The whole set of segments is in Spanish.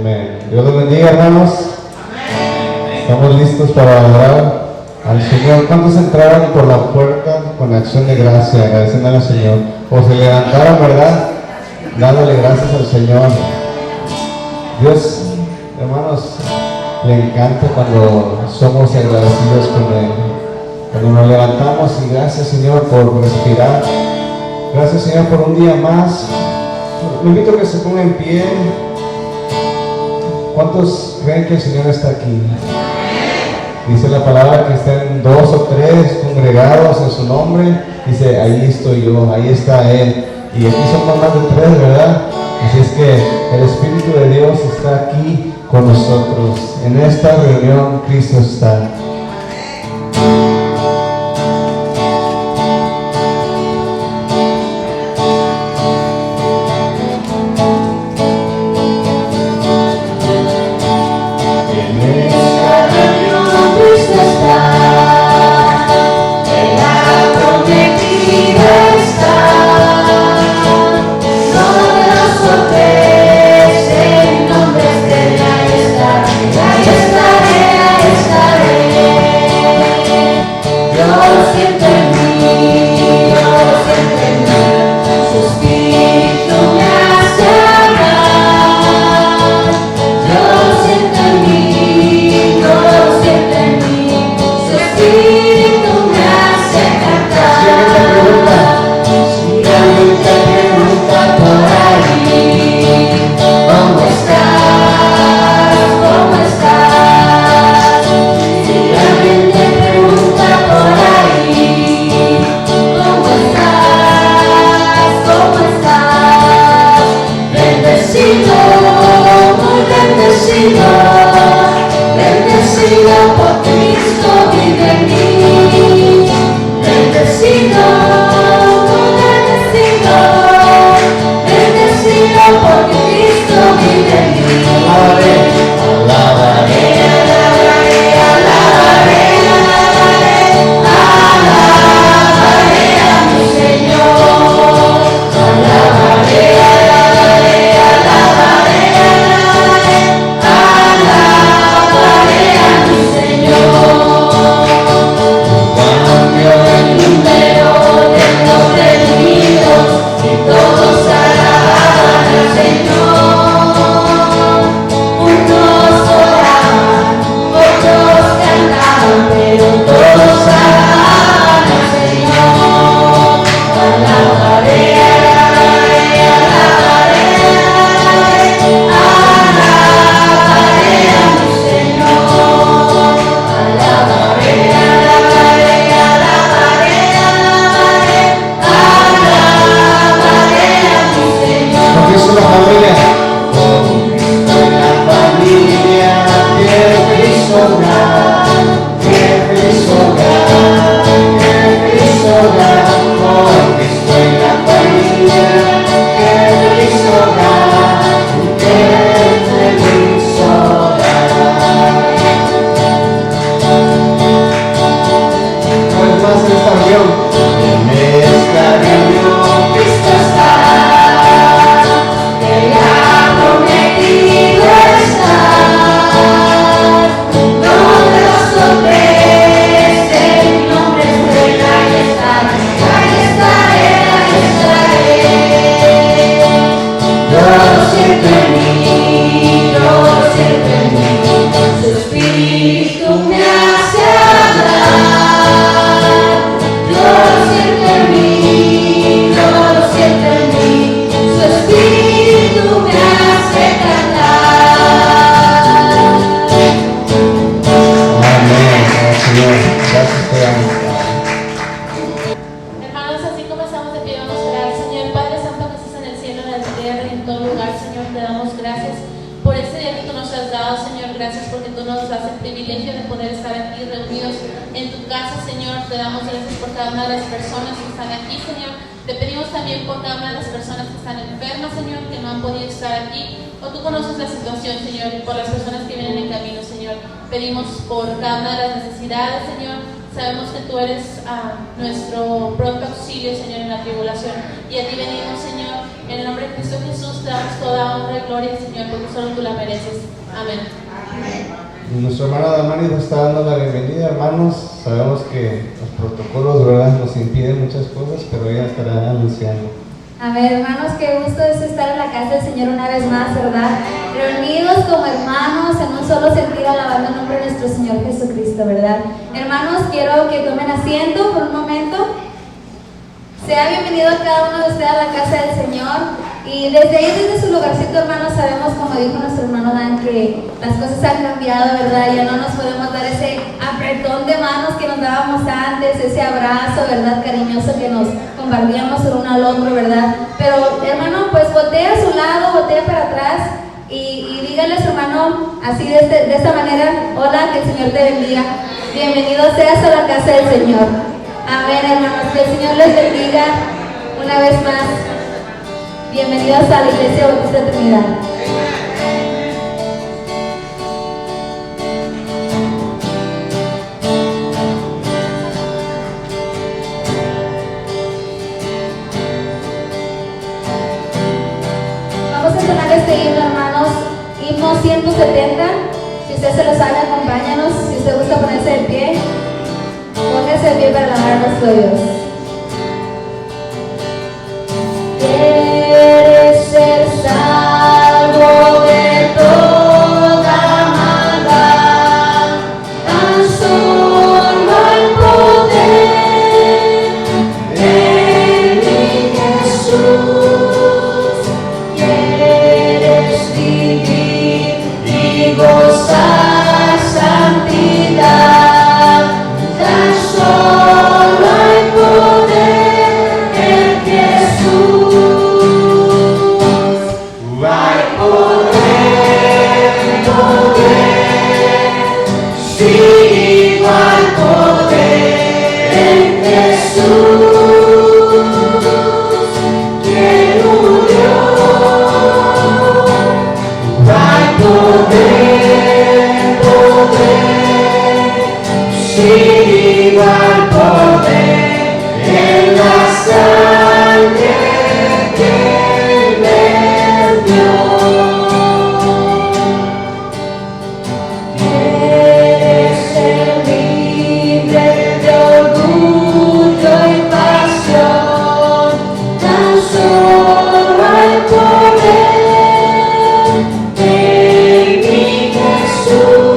Amén. Dios los bendiga, hermanos. Amén. Estamos listos para adorar al Señor. ¿Cuántos entraron por la puerta con acción de gracia, agradeciendo al Señor? O se levantaron, ¿verdad? Dándole gracias al Señor. Dios, hermanos, le encanta cuando somos agradecidos con Él. Cuando nos levantamos y gracias, Señor, por respirar. Gracias, Señor, por un día más. Le invito a que se ponga en pie. ¿Cuántos creen que el Señor está aquí? Dice la palabra que estén 2 o 3 congregados en su nombre. Dice, ahí estoy yo, ahí está Él. Y aquí somos más de 3, ¿verdad? Así es que el Espíritu de Dios está aquí con nosotros. En esta reunión Cristo está. Pedimos por cada una de las necesidades, Señor. Sabemos que tú eres nuestro pronto auxilio, Señor, en la tribulación. Y a ti venimos, Señor, En el nombre de Cristo Jesús te damos toda honra y gloria, Señor, porque solo tú la mereces. Amén. Nuestra hermana Damaris nos está dando la bienvenida, hermanos. Sabemos que los protocolos, ¿verdad?, nos impiden muchas cosas, pero ella estará anunciando. Amén, hermanos, qué gusto es estar en la casa del Señor una vez más, ¿verdad? Reunidos como hermanos en un solo sentir, alabando el nombre de nuestro Señor Jesucristo, ¿verdad? Hermanos, quiero que tomen asiento por un momento. Sea bienvenido a cada uno de ustedes a la casa del Señor. Y desde ahí, desde su lugarcito, hermanos, sabemos, como dijo nuestro hermano Dan, que las cosas han cambiado, ¿verdad? Ya no nos podemos dar ese apretón de manos que nos dábamos antes, ese abrazo, ¿verdad?, cariñoso que nos compartíamos el uno al otro, ¿verdad? Pero, hermano, pues voltea a su lado, voltea para atrás y dígale a su hermano así de esta manera: hola, que el Señor te bendiga. Bienvenido seas a la casa del Señor. Amén, hermanos, que el Señor les bendiga una vez más. Bienvenidos a la Iglesia Bautista Trinidad. Vamos a entonar este himno, hermanos, himno 170. Si usted se lo sabe, acompáñanos. Si usted gusta ponerse de pie, póngase de pie para alabar a nuestro Dios. Quieres ser salvo de toda maldad, tan solo el poder de mi Jesús. Quieres vivir y gozar santidad, tan solo el poder de Jesús. Igual poder en la sangre que vertió. Quieres ser libre de orgullo y pasión, tan solo el poder de mi Jesús.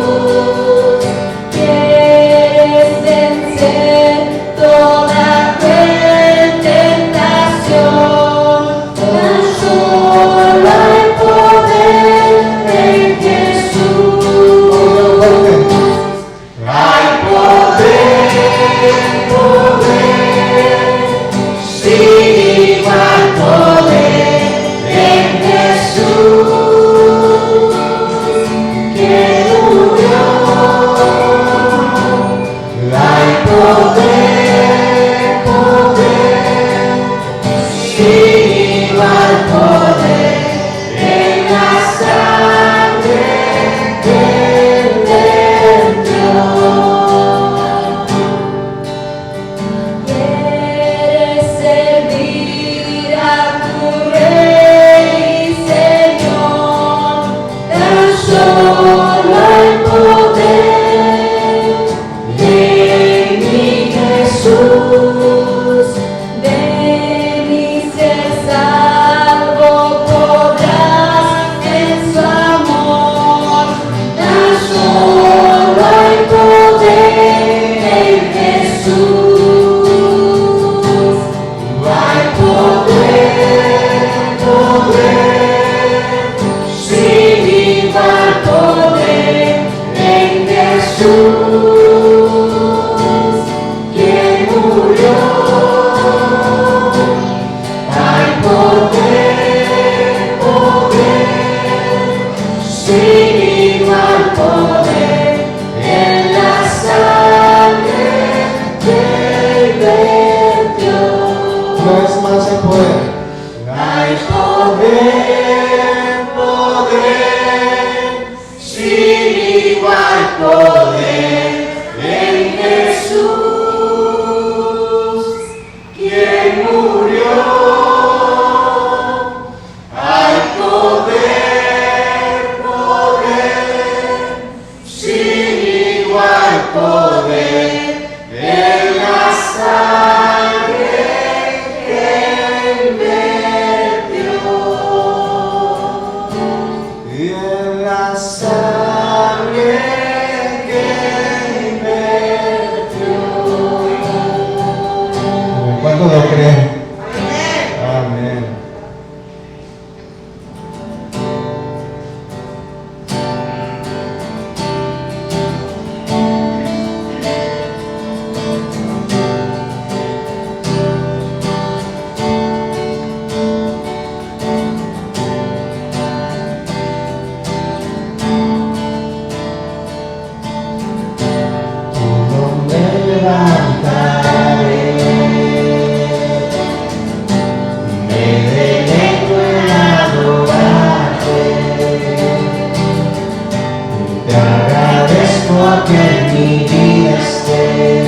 agradezco que en mi vida estés,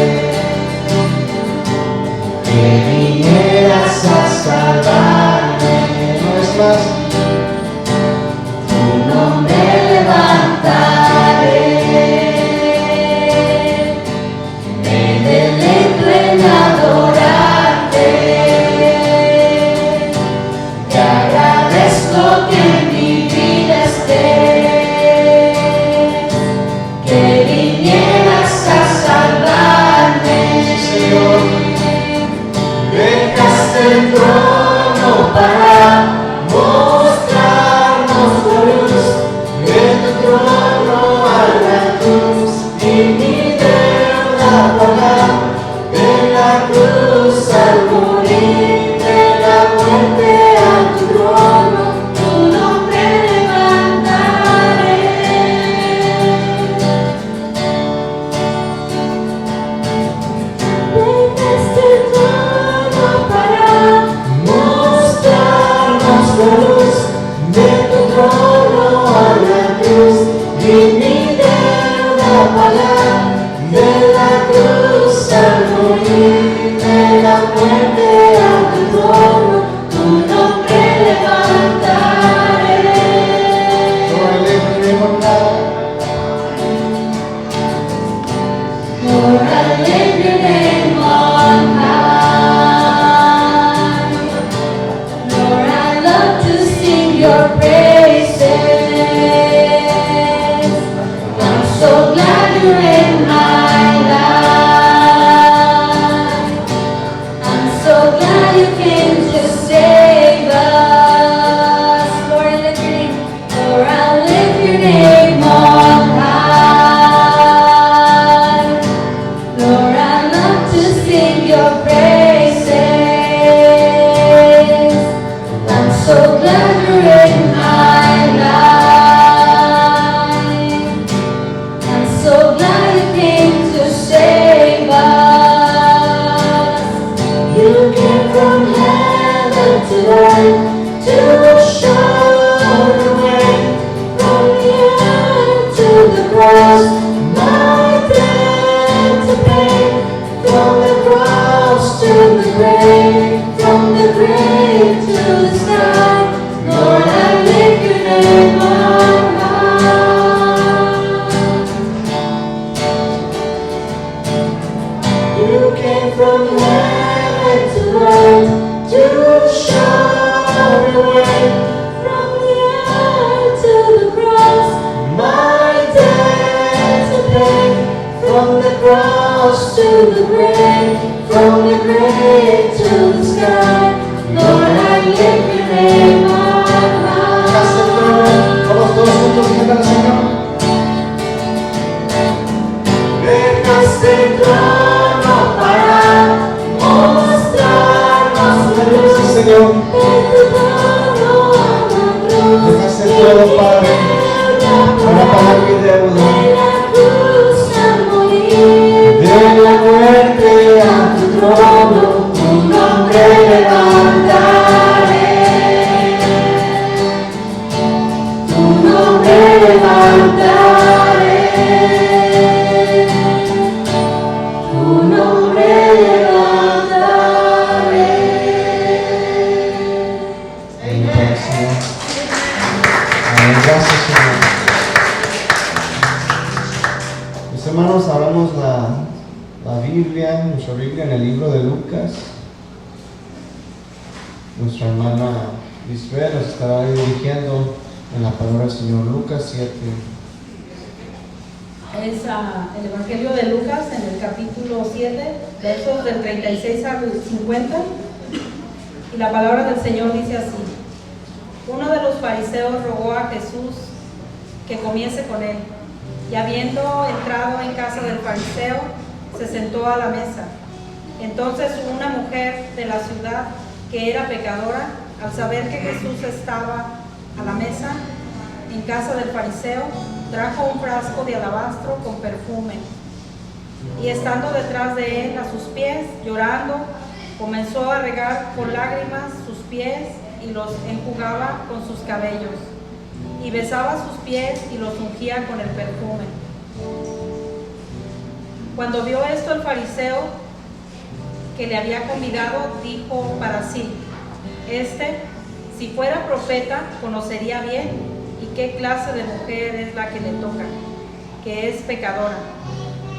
que vinieras a salvarme. Una vez más. Tu nombre levantaré, me deleito en adorarte. Te agradezco que en mi vida estés, que vinieras a salvarme. Señor, Dejaste el trono para mostrarnos la luz, de tu trono a la cruz, y mi deuda pagar, de la cruz al morir, de la muerte a tu trono, tu nombre levantaré. Dejaste el trono para mostrarnos la luz, de tu trono a la cruz, y mi deuda pagar, de la cruz al morir, de la muerte a tu trono, tu nombre levantaré. Lord, I lift your name on high. Lord, I lift your name on high. Lord, I love to sing your praises. I'm so glad you're in my life. I'm so glad you came to save us. Lord, I lift your name. Lord, I lift your name on high. Lord, I love to sing your praises. I'm so glad you're in my life. I'm so glad you came to save us. You came from heaven to earth to show the way, from the earth to the cross, my debt to pay, from the cross to the grave, from the grave to the sky. Lord, I lift your name on high. You came from heaven to earth to show the way, from the earth to the cross, my debt to pay, from the cross to the grave, from the grave to the sky. Lord, I lift your name on Dejaste el trono. high. Vamos todos juntos a cantar al Señor. Dejaste el trono para mostrarnos la luz, Sí, Señor. de tu trono a la cruz. Dejaste todo, Padre, para pagar mi deuda. De la cruz al morir, de la muerte a tu trono, tu nombre levantaré. Tu nombre levantaré. Tu nombre levantaré. Amén, Señor. Amén, gracias, Señor. Mis hermanos, abramos la Biblia, nuestra Biblia en el libro de Lucas. Nuestra hermana Lisbeth nos estará dirigiendo en la palabra del Señor. Lucas 7. Es el Evangelio de Lucas en el capítulo 7, versos del 36 al 50. Y la palabra del Señor dice así: uno de los fariseos rogó a Jesús que comiese con él, y habiendo entrado en casa del fariseo, se sentó a la mesa. Entonces una mujer de la ciudad, que era pecadora, al saber que Jesús estaba a la mesa en casa del fariseo, trajo un frasco de alabastro con perfume, y estando detrás de él a sus pies, llorando, comenzó a regar con lágrimas sus pies y los enjugaba con sus cabellos, y besaba sus pies y los ungía con el perfume. Cuando vio esto el fariseo que le había convidado, dijo para sí: si fuera profeta, conocería bien y qué clase de mujer es la que le toca, que es pecadora.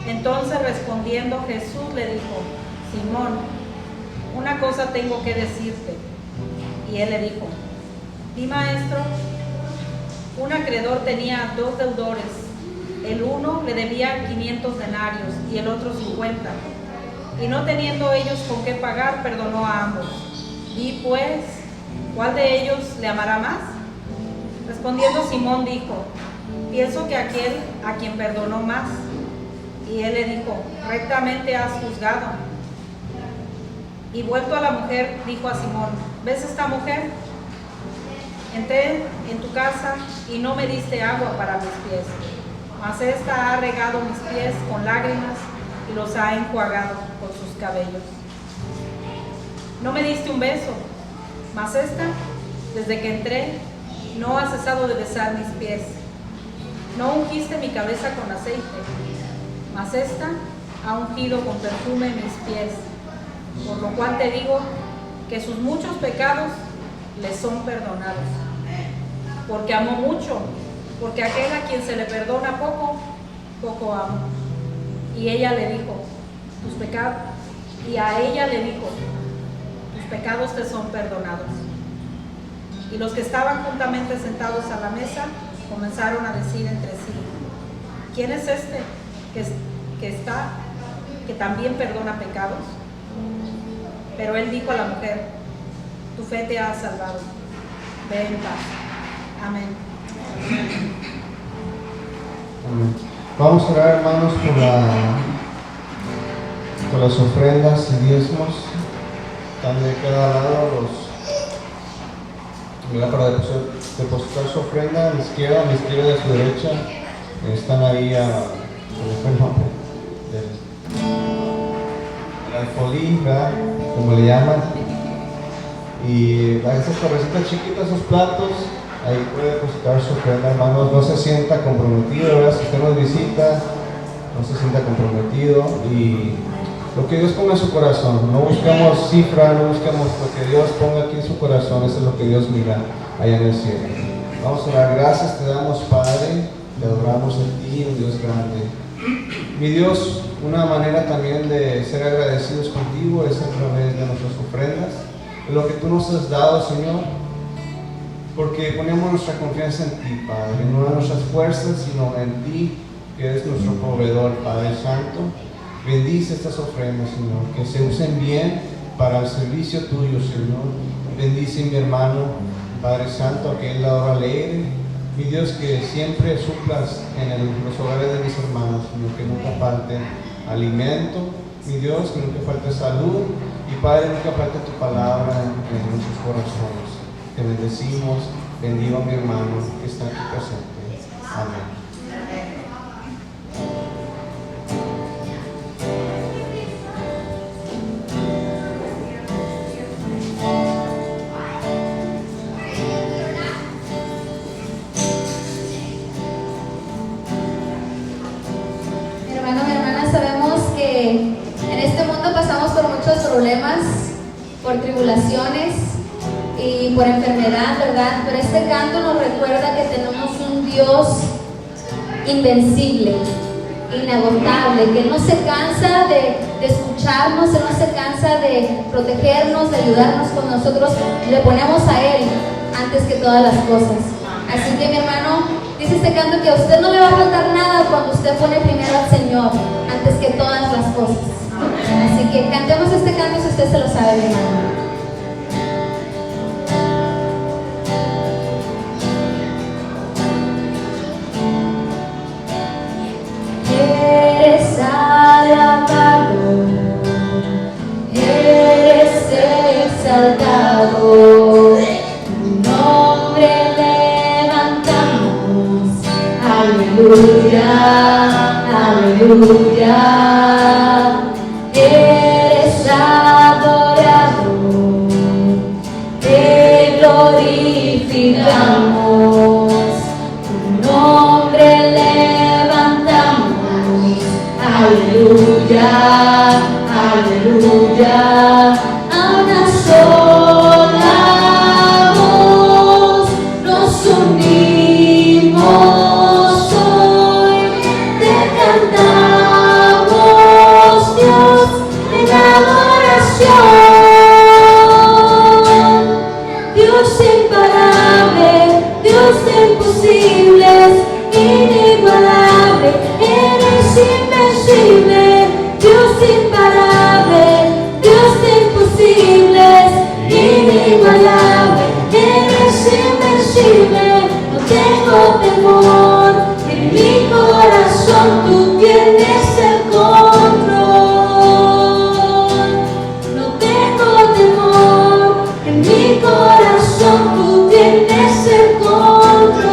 Entonces respondiendo Jesús le dijo: Simón, una cosa tengo que decirte. Y él le dijo: Di, maestro. Un acreedor tenía 2 deudores. El uno le debía 500 denarios y el otro 50. Y no teniendo ellos con qué pagar, perdonó a ambos. Di pues, ¿cuál de ellos le amará más? Respondiendo Simón dijo: Pienso que aquel a quien perdonó más. Y él le dijo: Rectamente has juzgado. Y vuelto a la mujer, dijo a Simón: ¿Ves esta mujer? Entré en tu casa y no me diste agua para mis pies, mas esta ha regado mis pies con lágrimas y los ha enjuagado con sus cabellos. No me diste un beso, mas esta, desde que entré, no ha cesado de besar mis pies. No ungiste mi cabeza con aceite, mas esta ha ungido con perfume mis pies. Por lo cual te digo que sus muchos pecados le son perdonados, porque amó mucho, porque aquel a quien se le perdona poco, poco ama. Y a ella le dijo: tus pecados te son perdonados. Y los que estaban juntamente sentados a la mesa comenzaron a decir entre sí: ¿quién es este que también perdona pecados? Pero él dijo a la mujer: tu fe te ha salvado, ve en paz. Amén. Amén. Vamos a orar, hermanos, por las ofrendas y diezmos. Están de cada lado para depositar su ofrenda a la izquierda y a su derecha. Están ahí el alfolí, ¿verdad? Como le llaman. Y esas cabecitas chiquitas, esos platos, ahí puede depositar su ofrenda, hermanos. No se sienta comprometido, ¿verdad? Si usted nos visita, no se sienta comprometido. Y lo que Dios ponga en su corazón, no buscamos cifra, no buscamos lo que Dios ponga aquí en su corazón, eso es lo que Dios mira allá en el cielo. Vamos a dar gracias, te damos, Padre, te adoramos a ti, un Dios grande. Mi Dios, una manera también de ser agradecidos contigo es a través de nuestras ofrendas, de lo que tú nos has dado, Señor, porque ponemos nuestra confianza en ti, Padre, no en nuestras fuerzas, sino en ti, que eres nuestro proveedor, Padre Santo. Bendice estas ofrendas, Señor, que se usen bien para el servicio tuyo, Señor. Bendice mi hermano, Padre Santo, aquel dador alegre. Mi Dios, que siempre suplas en los hogares de mis hermanos, Señor, que nunca falte alimento, mi Dios, que nunca falte salud, y Padre, nunca falte tu palabra en nuestros corazones. Te bendecimos, bendigo a mi hermano que está aquí presente. Amén. Problemas, por tribulaciones y por enfermedad, ¿verdad? Pero este canto nos recuerda que tenemos un Dios invencible, inagotable, que Él no se cansa de escucharnos, Él no se cansa de protegernos, de ayudarnos con nosotros. Le ponemos a Él antes que todas las cosas. Así que, mi hermano, dice este canto que a usted no le va a faltar nada cuando usted pone primero al Señor antes que todas las cosas. Así que cantemos este canto si usted se lo sabe, mi hermano. Eres alabado, eres exaltado, tu nombre levantamos. Aleluya, aleluya. Eres adorado, te glorificamos, tu nombre levantamos. aleluya, aleluya, a una sola voz nos unimos hoy, te cantamos Dios en adoración, Dios imparable, Dios de imposibles, inigualable, eres invencible, Dios imparable, Dios de imposibles, inigualable, eres invencible, no tengo temor, en mi corazón tú tienes el control, no tengo temor, en mi corazón tú tienes el control,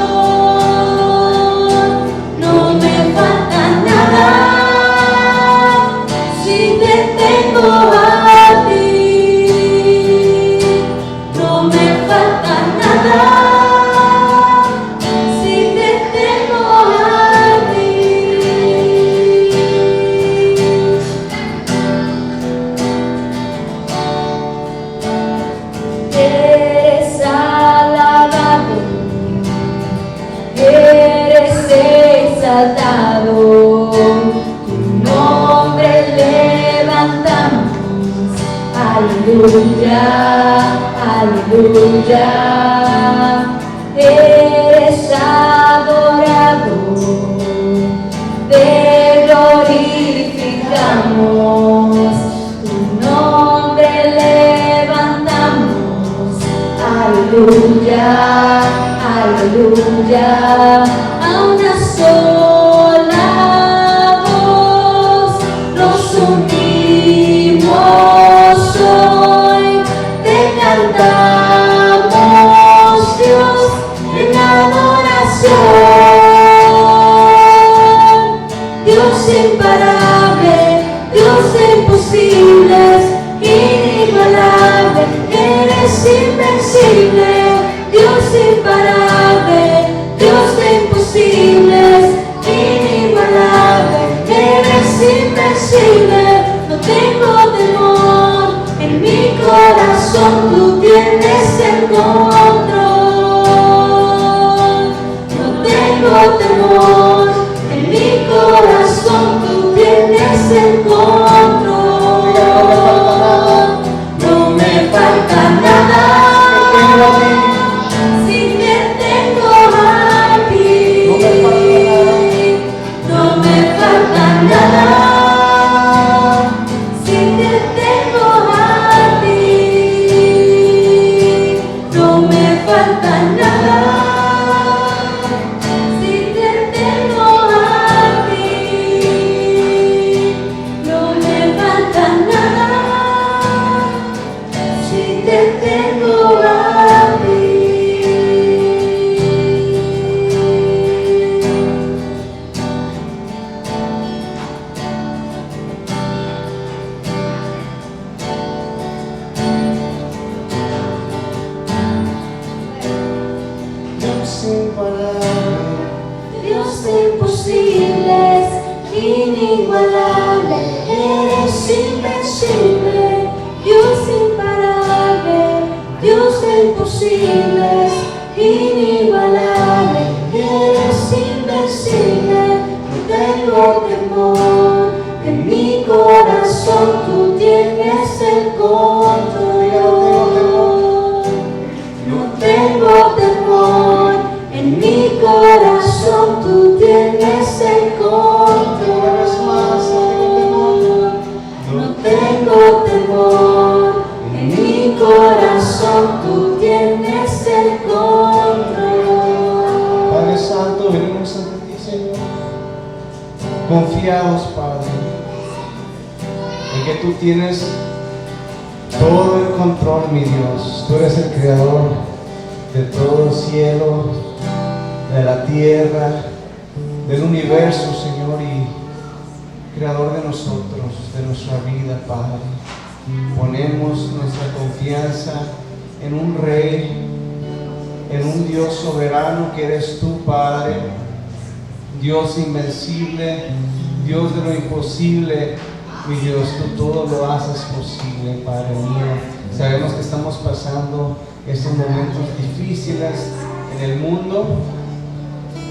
no me falta nada, si te tengo a ti, no me falta nada, si te tengo a ti. Eres alabado, eres exaltado, tu nombre levantamos, aleluya, aleluya, eres adorado, te glorificamos, tu nombre levantamos, aleluya, aleluya, a una sola voz nos unimos hoy, te cantamos Dios en adoración, Dios imparable, Dios de imposibles, inigualable, eres invencible, Dios imparable, Dios de imposibles, inigualable, eres invencible, no tengo temor, en mi corazón tú tienes el control, no tengo temor, en mi corazón tú tienes el control, no me falta nada, si te tengo a ti, no me falta nada, si te tengo a ti, no me falta nada, si te tengo a ti, no me falta nada, si te tengo a ti. Dios imparable, Dios de imposibles, inigualable, eres invencible, Dios imparable, Dios de imposibles, inigualable, eres invencible, no tengo temor, en mi corazón tú tienes el control, no tengo temor, en mi corazón tú tienes el control, no tengo temor, en mi corazón tú tienes el control. Padre Santo, venimos ante ti, Señor, confiados, Padre, en que tú tienes todo el control, mi Dios. Tú eres el creador de todo el cielo, de la tierra, del universo, Señor, y creador de nosotros, de nuestra vida, Padre. Ponemos nuestra confianza en un Rey, en un Dios soberano que eres tú, Padre, Dios invencible, Dios de lo imposible, mi Dios, tú todo lo haces posible, Padre mío. Sabemos que estamos pasando estos momentos difíciles en el mundo,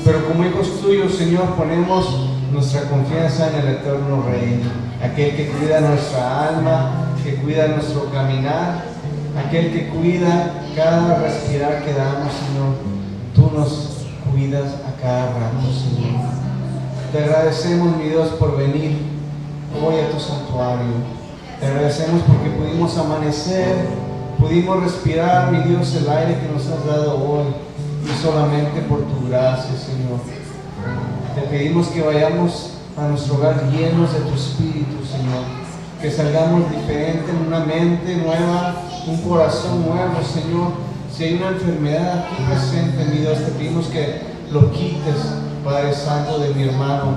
pero como hijos tuyos, Señor, ponemos nuestra confianza en el eterno Rey, aquel que cuida nuestra alma, que cuida nuestro caminar, aquel que cuida cada respirar que damos, Señor. Tú nos cuidas a cada rato, Señor. Te agradecemos, mi Dios, por venir hoy a tu santuario. Te agradecemos porque pudimos amanecer, pudimos respirar, mi Dios, el aire que nos has dado hoy, y solamente por tu gracia, Señor. Te pedimos que vayamos a nuestro hogar llenos de tu Espíritu, Señor, que salgamos diferentes, en una mente nueva, un corazón nuevo, Señor. Si hay una enfermedad aquí presente, mi Dios, te pedimos que lo quites, Padre Santo, de mi hermano.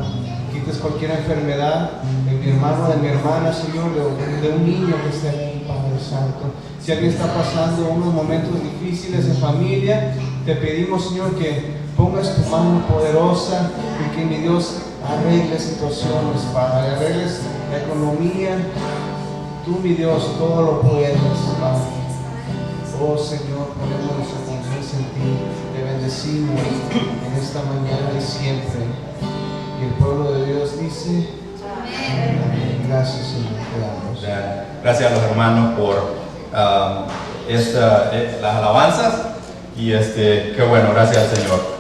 Quites cualquier enfermedad de mi hermano, de mi hermana, Señor, de un niño que esté aquí, Padre Santo. Si alguien está pasando unos momentos difíciles en familia, te pedimos, Señor, que pongas tu mano poderosa y que, mi Dios, arregles situaciones, Padre, arregles la economía. Tú, mi Dios, todo lo puedes, Padre. Oh, Señor, ponemos nuestra confianza en ti. Te bendecimos en esta mañana y siempre. Y el pueblo de Dios dice: amén. Gracias, Señor, te damos. Gracias a los hermanos por las alabanzas y qué bueno, gracias al Señor.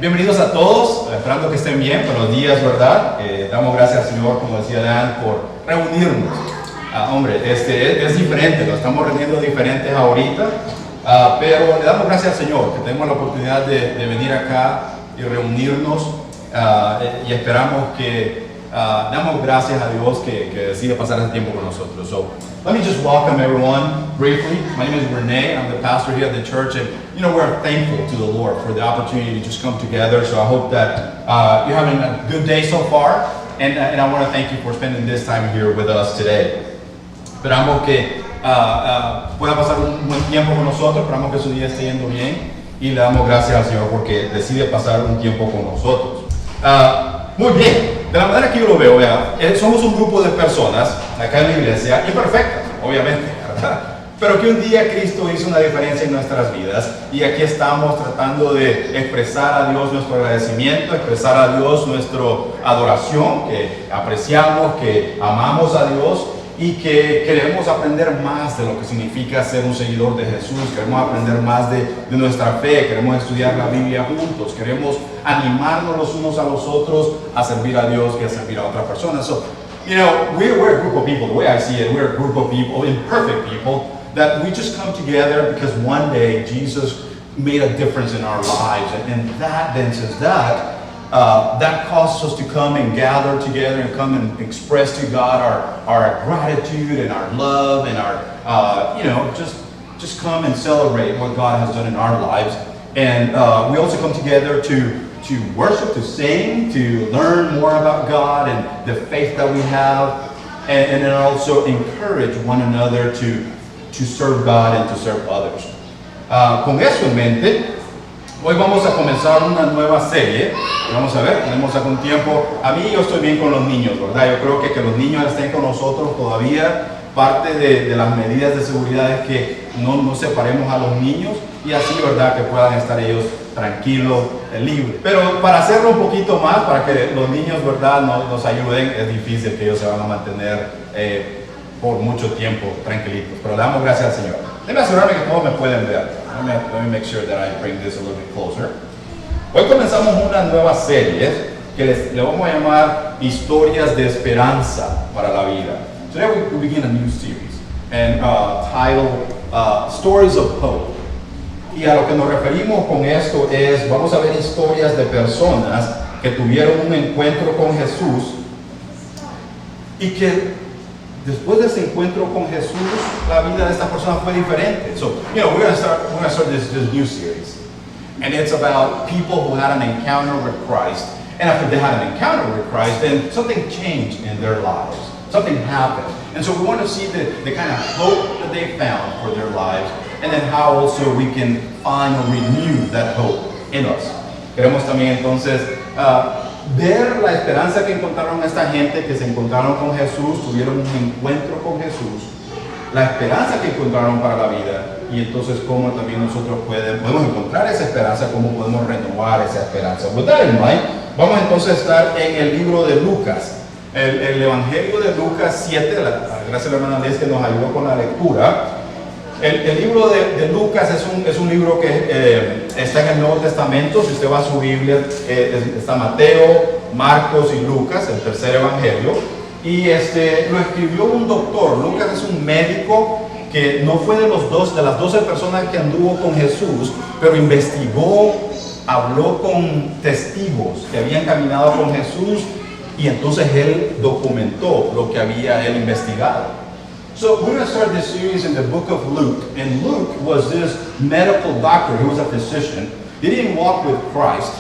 Bienvenidos a todos, esperando que estén bien. Buenos días, ¿verdad? Damos gracias al Señor, como decía Dan, por reunirnos. Hombre, es diferente, lo estamos reuniendo diferentes ahorita, pero le damos gracias al Señor que tenemos la oportunidad de venir acá y reunirnos, y esperamos que damos gracias a Dios que decide pasar ese tiempo con nosotros. So, let me just welcome everyone briefly. My name is Renee. I'm the pastor here at the church, and we're thankful to the Lord for the opportunity to just come together. So I hope that you're having a good day so far, and I want to thank you for spending this time here with us today. Esperamos que pueda pasar un buen tiempo con nosotros, esperamos que su día esté yendo bien y le damos gracias al Señor porque decide pasar un tiempo con nosotros. Muy bien, de la manera que yo lo veo, somos un grupo de personas acá en la iglesia imperfectas, obviamente, ¿verdad? Pero que un día Cristo hizo una diferencia en nuestras vidas y aquí estamos tratando de expresar a Dios nuestro agradecimiento, expresar a Dios nuestra adoración, que apreciamos, que amamos a Dios y que queremos aprender más de lo que significa ser un seguidor de Jesús, queremos aprender más de nuestra fe, queremos estudiar la Biblia juntos, queremos animarnos los unos a los otros a servir a Dios y a servir a otras personas. So, we're a group of people, the way I see it, we're a group of people, imperfect people, that we just come together because one day Jesus made a difference in our lives, and that then says that causes us to come and gather together and come and express to God our gratitude and our love and our, just come and celebrate what God has done in our lives. And we also come together to worship, to sing, to learn more about God and the faith that we have, and then also encourage one another to serve God and to serve others. Con eso en mente, hoy vamos a comenzar una nueva serie. Vamos a ver, tenemos algún tiempo. A mí yo estoy bien con los niños, ¿verdad? Yo creo que los niños estén con nosotros todavía. Parte de las medidas de seguridad es que no separemos a los niños y así, ¿verdad? Que puedan estar ellos tranquilos, libres. Pero para hacerlo un poquito más, para que los niños, ¿verdad? Nos ayuden, es difícil que ellos se van a mantener por mucho tiempo tranquilitos. Pero le damos gracias al Señor. Déjenme asegurarme que todos me pueden ver. Let me make sure that I bring this a little bit closer. Hoy comenzamos una nueva serie que le vamos a llamar Historias de Esperanza para la Vida. Today we begin a new series and titled Stories of Hope. Y a lo que nos referimos con esto es, vamos a ver historias de personas que tuvieron un encuentro con Jesús y que después de ese encuentro con Jesús, la vida de esta persona fue diferente. So, we're going to start this new series. And it's about people who had an encounter with Christ. And after they had an encounter with Christ, then something changed in their lives. Something happened. And so we want to see the kind of hope that they found for their lives. And then how also we can find or renew that hope in us. Queremos también entonces ver la esperanza que encontraron esta gente, que se encontraron con Jesús, tuvieron un encuentro con Jesús, la esperanza que encontraron para la vida, y entonces cómo también nosotros podemos encontrar esa esperanza, cómo podemos renovar esa esperanza. With that in mind, vamos entonces a estar en el libro de Lucas, el Evangelio de Lucas 7, gracias a la hermana Liz que nos ayudó con la lectura. El libro de Lucas es un libro que está en el Nuevo Testamento. Si usted va a su Biblia, está Mateo, Marcos y Lucas, el tercer evangelio. Y lo escribió un doctor. Lucas es un médico que no fue de las 12 personas que anduvo con Jesús, pero investigó, habló con testigos que habían caminado con Jesús, y entonces él documentó lo que había él investigado. So we're going to start this series in the book of Luke. And Luke was this medical doctor. He was a physician. He didn't walk with Christ,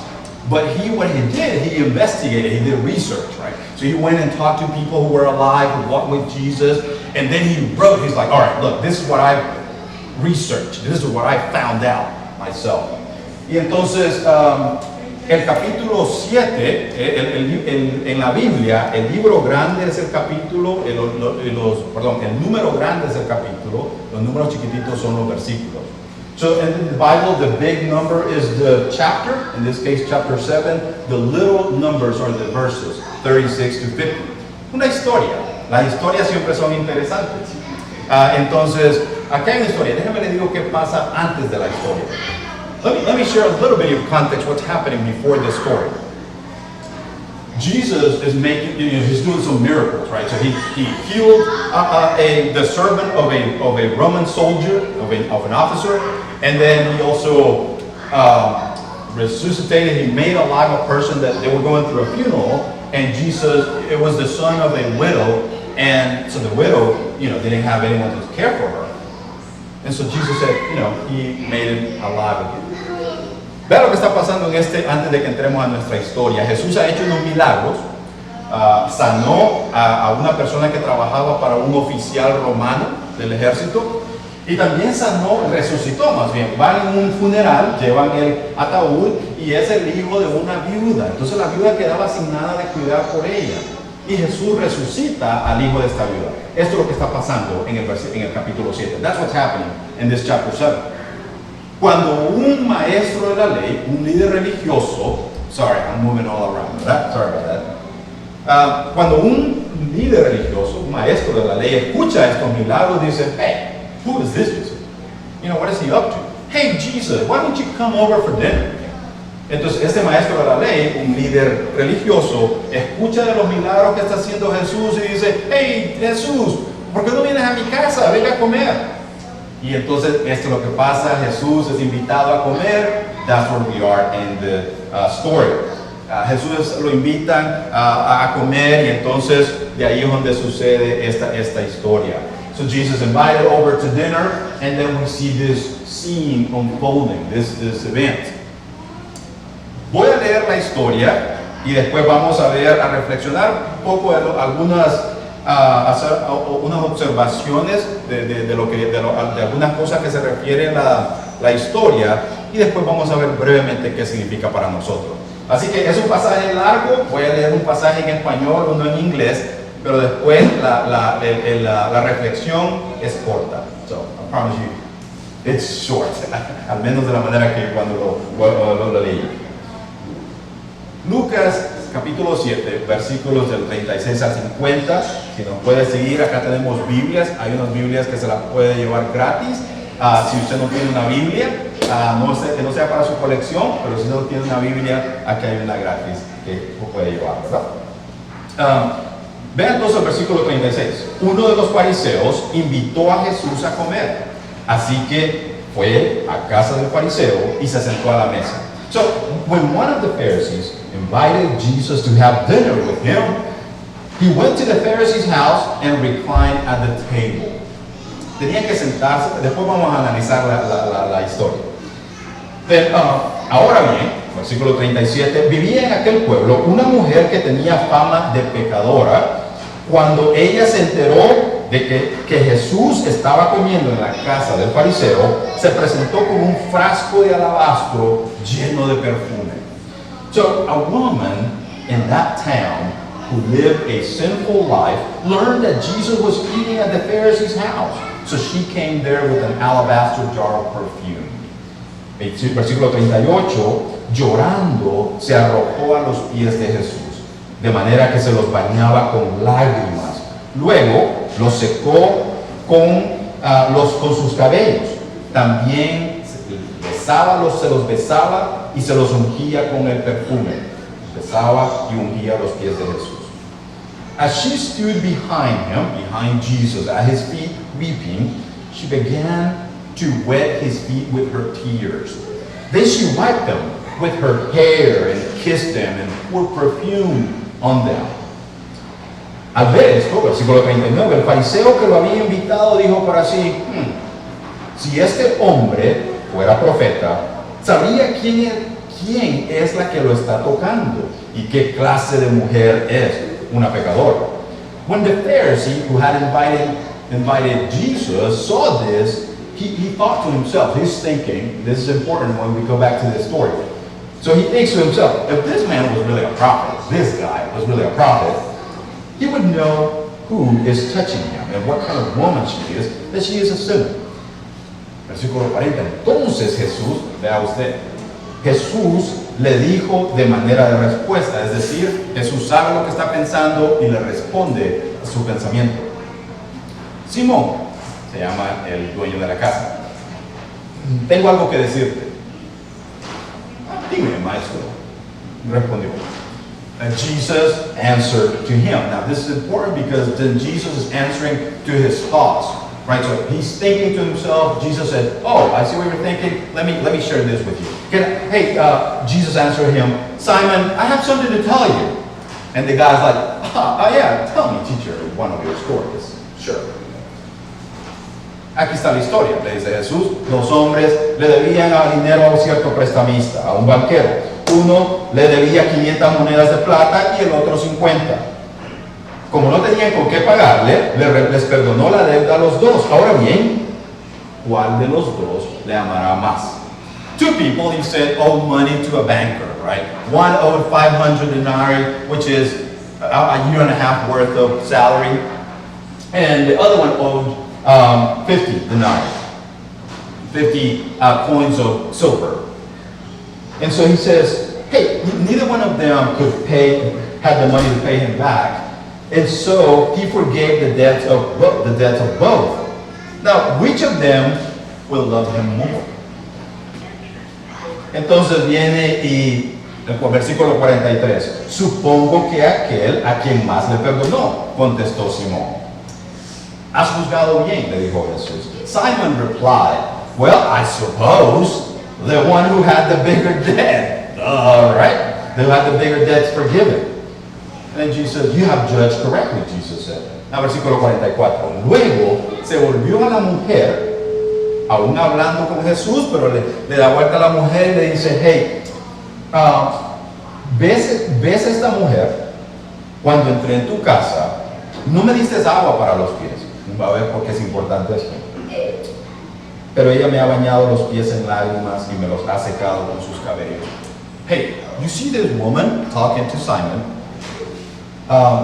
but what he did, he investigated, he did research, right? So he went and talked to people who were alive, who walked with Jesus, and then he wrote, he's like, all right, look, this is what I've researched. This is what I found out myself. Y entonces, el capítulo 7, en la Biblia, el libro grande es el capítulo, el número grande es el capítulo, los números chiquititos son los versículos. So in the Bible, the big number is the chapter, in this case chapter 7, the little numbers are the verses, 36 to 50. Una historia, las historias siempre son interesantes. Entonces, acá hay una historia, déjame le digo qué pasa antes de la historia. Let me share a little bit of context, what's happening before this story. Jesus is he's doing some miracles, right? So he healed the servant of a Roman soldier, of an officer, and then he also resuscitated, he made alive a person that they were going through a funeral, and Jesus, it was the son of a widow, and so the widow, didn't have anyone to care for her. And so Jesus said, he made him alive again. Vea lo que está pasando antes de que entremos a nuestra historia. Jesús ha hecho unos milagros, sanó a una persona que trabajaba para un oficial romano del ejército, y también resucitó más bien. Van en un funeral, llevan el ataúd, y es el hijo de una viuda. Entonces la viuda quedaba sin nada de cuidar por ella. Y Jesús resucita al hijo de esta viuda. Esto es lo que está pasando en el capítulo 7. That's what's happening in this chapter 7. Cuando un maestro de la ley, un líder religioso, sorry, I'm moving all around, ¿verdad? Sorry about that. Cuando un líder religioso, un maestro de la ley, escucha estos milagros, dice, hey, who is this Jesus? What is he up to? Hey, Jesus, why don't you come over for dinner? Entonces, este maestro de la ley, un líder religioso, escucha de los milagros que está haciendo Jesús y dice, hey, Jesús, ¿por qué no vienes a mi casa? Venga a comer. Y entonces, esto es lo que pasa, Jesús es invitado a comer. That's where we are in the story. Jesús lo invitan a comer, y entonces de ahí es donde sucede esta historia. So Jesus invited over to dinner, and then we see this scene unfolding, this event. Voy a leer la historia y después vamos a reflexionar un poco de hacer unas observaciones de algunas cosas que se refieren a la historia, y después vamos a ver brevemente qué significa para nosotros. Así que es un pasaje largo, voy a leer un pasaje en español, uno en inglés, pero después la reflexión es corta. So, I promise you, it's short, al menos de la manera que cuando lo leí. Lucas capítulo 7, versículos del 36 al 50. Si nos puede seguir, acá tenemos Biblias. Hay unas Biblias que se las puede llevar gratis. Si usted no tiene una Biblia, que no sea para su colección, pero si no tiene una Biblia, aquí hay una gratis que puede llevar, ¿verdad? Vean entonces el versículo 36. Uno de los fariseos invitó a Jesús a comer. Así que fue a casa del fariseo y se sentó a la mesa. So, when one of the Pharisees invited Jesus to have dinner with him, he went to the Pharisee's house and reclined at the table. Tenía que sentarse, después vamos a analizar la historia. Ahora bien, versículo 37, vivía en aquel pueblo una mujer que tenía fama de pecadora. Cuando ella se enteró de que Jesús estaba comiendo en la casa del fariseo, se presentó con un frasco de alabastro lleno de perfume. So a woman in that town who lived a sinful life learned that Jesus was eating at the Pharisee's house. So she came there with an alabaster jar of perfume. Versículo 38, llorando se arrojó a los pies de Jesús, de manera que se los bañaba con lágrimas. Luego los secó con sus cabellos. También se los besaba y se los ungía con el perfume. Besaba y ungía los pies de Jesús. As she stood behind him, behind Jesus, at his feet weeping, she began to wet his feet with her tears. Then she wiped them with her hair and kissed them and poured perfume on them. Al ver esto, versículo 39, el fariseo que lo había invitado dijo para sí, si este hombre fuera profeta, sabría quién es la que lo está tocando y qué clase de mujer es una pecadora. When the Pharisee who had invited Jesus saw this, he thought to himself, he's thinking, this is important when we go back to this story. So he thinks to himself, if this man was really a prophet, this guy was really a prophet, he would know who is touching him and what kind of woman she is, that she is a sinner. Versículo 40. Entonces Jesús, vea usted, Jesús le dijo de manera de respuesta, es decir, Jesús sabe lo que está pensando y le responde a su pensamiento. Simón, se llama el dueño de la casa, tengo algo que decirte. Dime, maestro, respondió. And Jesus answered to him. Now this is important because then Jesus is answering to his thoughts, right? So he's thinking to himself. Jesus said, "Oh, I see what you're thinking. Let me share this with you." Jesus answered him, "Simon, I have something to tell you." And the guy's like, "Oh yeah, tell me, teacher, one of your stories." Sure. Aquí está la historia, le dice Jesús. Dos hombres le debían dinero a un cierto prestamista, a un banquero. Uno le debía 500 monedas de plata y el otro 50. Como no tenían con qué pagarle, les perdonó la deuda a los dos. Ahora bien, ¿cuál de los dos le amará más? Two people, he said, owed money to a banker, right? One owed 500 denarii, which is a year and a half worth of salary. And the other one owed 50 denarii, 50 coins of silver. And so he says, hey, neither one of them had the money to pay him back. And so he forgave the debts of both. Now, which of them will love him more? Entonces viene y el versículo 43. Supongo que aquel a quien más le perdonó, contestó Simón. Has juzgado bien, le dijo Jesús. Simon replied, well, I suppose the one who had the bigger debt. All right, who had the bigger debts forgiven. And then Jesus said, you have judged correctly, Jesus said. Now, versículo 44. Luego se volvió a la mujer, aún hablando con Jesús, pero le da vuelta a la mujer y le dice, hey, ¿ves esta mujer? Cuando entré en tu casa, no me diste agua para los pies. Va a ver por qué es importante esto. Pero ella me ha bañado los pies en lágrimas y me los ha secado con sus cabellos. Hey, you see this woman talking to Simon?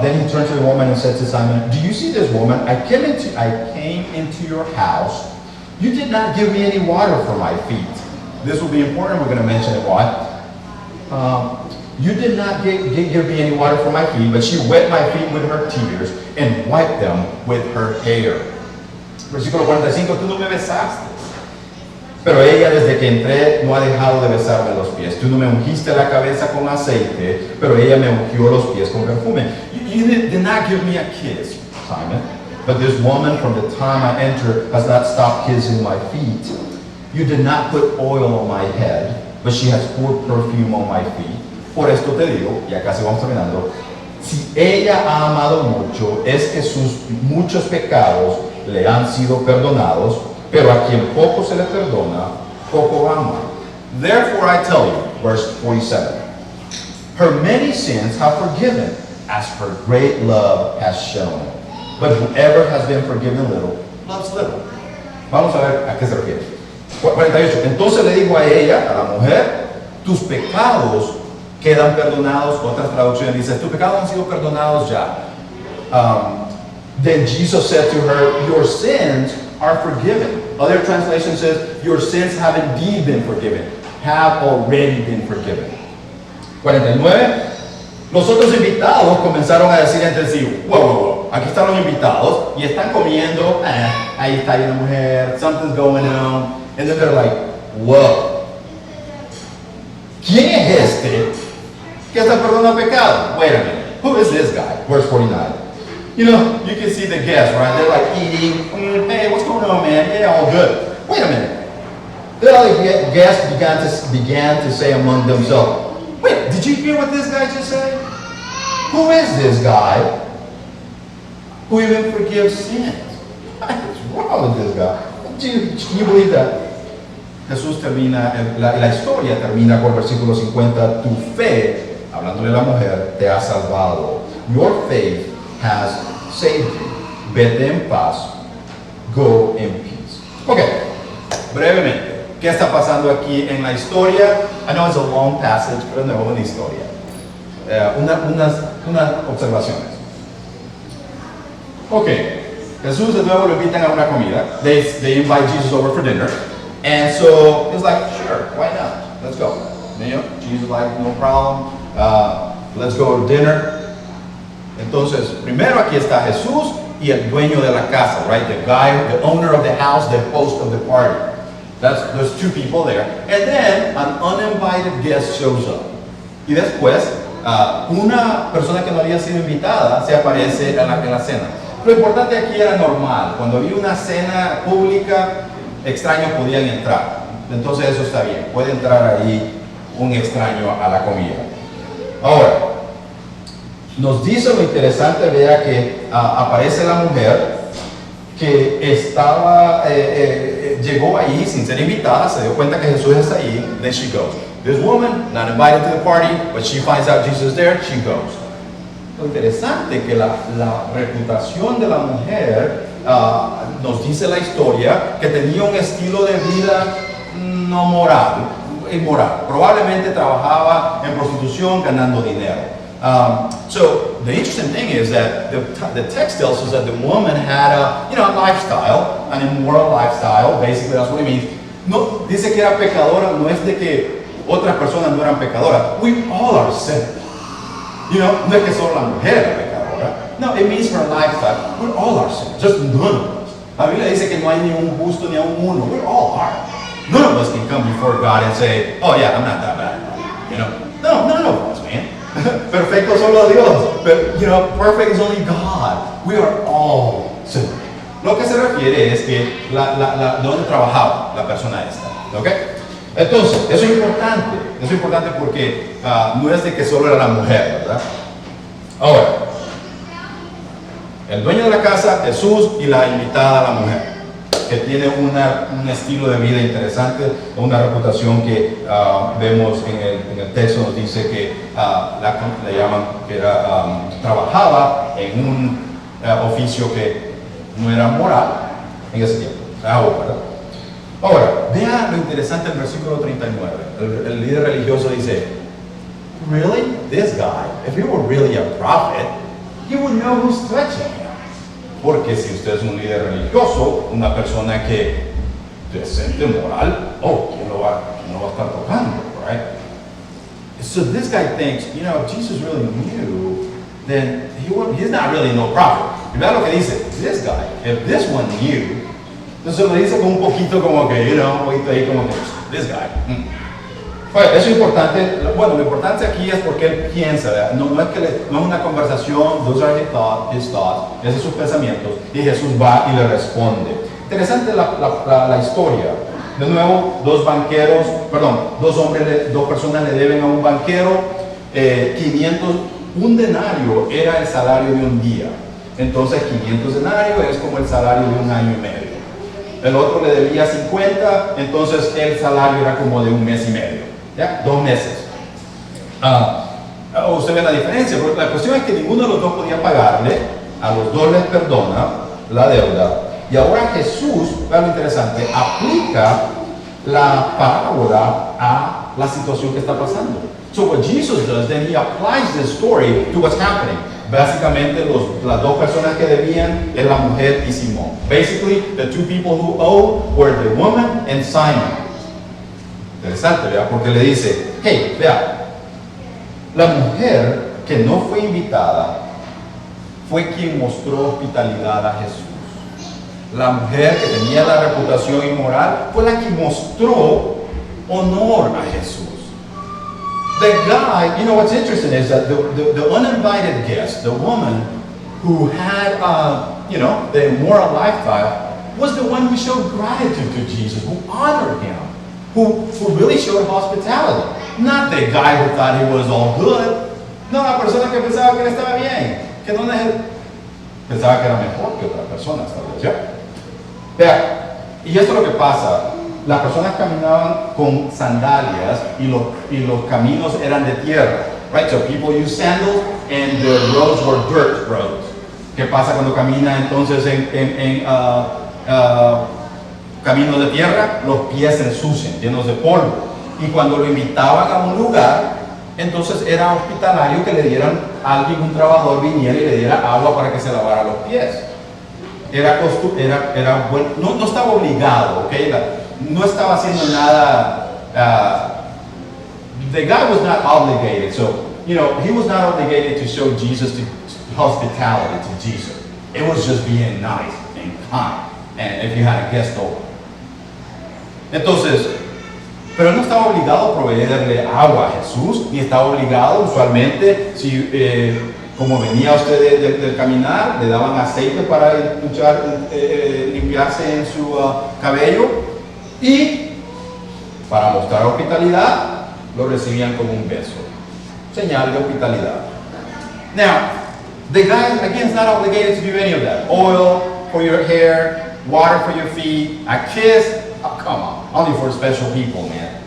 Then he turned to the woman and said to Simon, do you see this woman? I came into your house. You did not give me any water for my feet. This will be important. We're going to mention it why. You did not give me any water for my feet, but she wet my feet with her tears and wiped them with her hair. Versículo 45, tú no me besaste. Pero ella desde que entré no ha dejado de besarme los pies. Tú no me ungiste la cabeza con aceite, pero ella me ungió los pies con perfume. You did not give me a kiss, Simon. But this woman from the time I entered has not stopped kissing my feet. You did not put oil on my head, but she has poured perfume on my feet. Por esto te digo, y acá se vamos terminando, si ella ha amado mucho, es que sus muchos pecados le han sido perdonados, pero a quien poco se le perdona, poco ama. Therefore I tell you, verse 47, her many sins have forgiven, as her great love has shown. But whoever has been forgiven little, loves little. Vamos a ver a qué se refiere. 48. Entonces le dijo a ella, a la mujer, tus pecados quedan perdonados. Otras traducciones dicen, tus pecados han sido perdonados ya. Then Jesus said to her, your sins are forgiven. Other translation says, your sins have indeed been forgiven. Have already been forgiven. 49. Los otros invitados comenzaron a decir entre sí, wow, aquí están los invitados y están comiendo, ahí está una mujer, something's going on. And then they're like, whoa, ¿quién es este que está perdonando pecado? Wait a minute, who is this guy? Verse 49. You know, you can see the guests, right? They're like eating, hey, what's going on, man? Yeah, all good. Wait a minute. The other guests began to say among themselves, wait, did you hear what this guy just said? Who is this guy who even forgives sins? What's wrong with this guy? Can you believe that? Jesús termina, la historia termina con el versículo 50, tu fe, hablándole a la mujer, te ha salvado. Your faith has saved you. Vete en paz. Go in peace. Ok, brevemente, ¿qué está pasando aquí en la historia? I know it's a long passage, pero no es una historia. Unas observaciones. Ok, Jesús de nuevo lo invitan a una comida. They invite Jesus over for dinner. And so he's like, sure, why not? Let's go. You know, Jesus like, no problem. Let's go to dinner. Entonces, primero aquí está Jesús y el dueño de la casa, right? The guy, the owner of the house, the host of the party. There's two people there. And then an uninvited guest shows up. Y después, una persona que no había sido invitada se aparece en la cena. Lo importante aquí era normal. Cuando había una cena pública, extraños podían entrar. Entonces eso está bien. Puede entrar ahí un extraño a la comida. Ahora, nos dice lo interesante, vea que aparece la mujer que estaba, llegó ahí sin ser invitada, se dio cuenta que Jesús está ahí, then she goes. This woman, not invited to the party, but she finds out Jesus is there, she goes. Lo interesante que la reputación de la mujer nos dice la historia que tenía un estilo de vida no moral, inmoral. Probablemente trabajaba en prostitución ganando dinero. So the interesting thing is that the text tells us that the woman had a lifestyle, an immoral lifestyle. Basically, that's what it means. No dice que era pecadora, no es de que otras personas no eran pecadoras. We all are sinners. No es que solo la mujer era pecadora. No, it means her lifestyle. We all are sinners. Just none of us. La Biblia dice que no hay ni un justo ni a un uno. We all are. None of us can come before God and say, oh yeah, I'm not that bad. No, none of us, man. Perfecto solo Dios. But, perfect is only God. We are all sinners. Lo que se refiere es que de dónde trabajaba la persona esta. ¿Ok? Entonces, eso es importante porque no es de que solo era la mujer, ¿verdad? Ahora, el dueño de la casa, Jesús, y la invitada, la mujer, que tiene un estilo de vida interesante, una reputación que vemos en el texto, nos dice que le llaman que trabajaba en un oficio que no era moral en ese tiempo, ¿verdad? Ahora, vea lo interesante del versículo 39. El líder religioso dice, really? This guy, if he were really a prophet, he would know who's touching him. Porque si usted es un líder religioso, una persona que decente, moral, ¿quién lo va a estar tocando, right? So this guy thinks, if Jesus really knew, then he's not really no prophet. Y vea lo que dice, this guy, if this one knew, entonces lo dice con un poquito como que, un poquito ahí como que, this guy. Bueno, eso es importante. Bueno, lo importante aquí es porque él piensa, ¿verdad? No es una conversación, those are his thoughts, esos son sus pensamientos, y Jesús va y le responde. Interesante la historia. De nuevo, dos personas le deben a un banquero 500, un denario era el salario de un día. Entonces 500 denarios es como el salario de un año y medio. El otro le debía 50, entonces el salario era como de un mes y medio, ¿ya? 2 meses. Usted ve la diferencia, porque la cuestión es que ninguno de los dos podía pagarle, a los dos les perdona la deuda, y ahora Jesús, vean lo interesante, aplica la parábola a la situación que está pasando. So what Jesus does, then he applies this story to what's happening. Básicamente, las dos personas que debían es la mujer y Simón. Basically, the two people who owed were the woman and Simon. Interesante, ¿verdad? Porque le dice, hey, vea, la mujer que no fue invitada fue quien mostró hospitalidad a Jesús. La mujer que tenía la reputación inmoral fue la que mostró honor a Jesús. The guy, you know what's interesting is that the uninvited guest, the woman who had, the immoral lifestyle, was the one who showed gratitude to Jesus, who honored him, who really showed hospitality. Not the guy who thought he was all good. No, la persona que pensaba que él estaba bien, que no pensaba que era mejor que otra persona, ¿sabes? ¿Ya? Vea, y esto es lo que pasa. Las personas caminaban con sandalias y los caminos eran de tierra. Right? So people use sandals and the roads were dirt roads. ¿Qué pasa cuando camina entonces en caminos de tierra? Los pies se ensucian, llenos de polvo. Y cuando lo invitaban a un lugar, entonces era hospitalario que le dieran a alguien, un trabajador viniera y le diera agua para que se lavara los pies. Era bueno, no estaba obligado, ¿ok? No estaba haciendo nada. The guy was not obligated, so he was not obligated to show Jesus to hospitality to Jesus. It was just being nice and kind, and if you had a guest over. Entonces, pero él no estaba obligado a proveerle agua a Jesús, ni estaba obligado. Usualmente, si como venía usted del caminar, le daban aceite para limpiarse en su cabello. Y para mostrar hospitalidad, lo recibían con un beso. Señal de hospitalidad. Now, the guy, again, is not obligated to do any of that. Oil for your hair, water for your feet, a kiss. Oh, come on. Only for special people, man.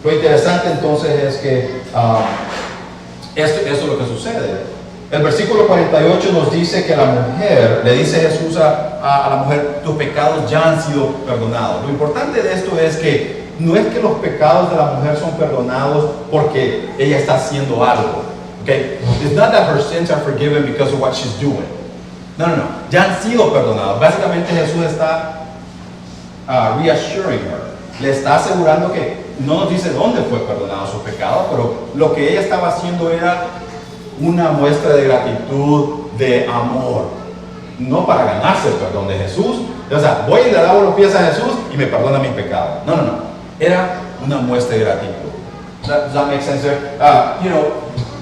Lo interesante entonces es que esto es lo que sucede. El versículo 48 nos dice que la mujer, le dice Jesús a la mujer, tus pecados ya han sido perdonados. Lo importante de esto es que no es que los pecados de la mujer son perdonados porque ella está haciendo algo. Okay? It's not that her sins are forgiven because of what she's doing. No. Ya han sido perdonados. Básicamente Jesús está reassuring her. Le está asegurando que no nos dice dónde fue perdonado su pecado, pero lo que ella estaba haciendo era una muestra de gratitud, de amor, no para ganarse el perdón de Jesús. O sea, voy y le lavo los pies a Jesús y me perdona mis pecados. No. Era una muestra de gratitud. Does that make sense there?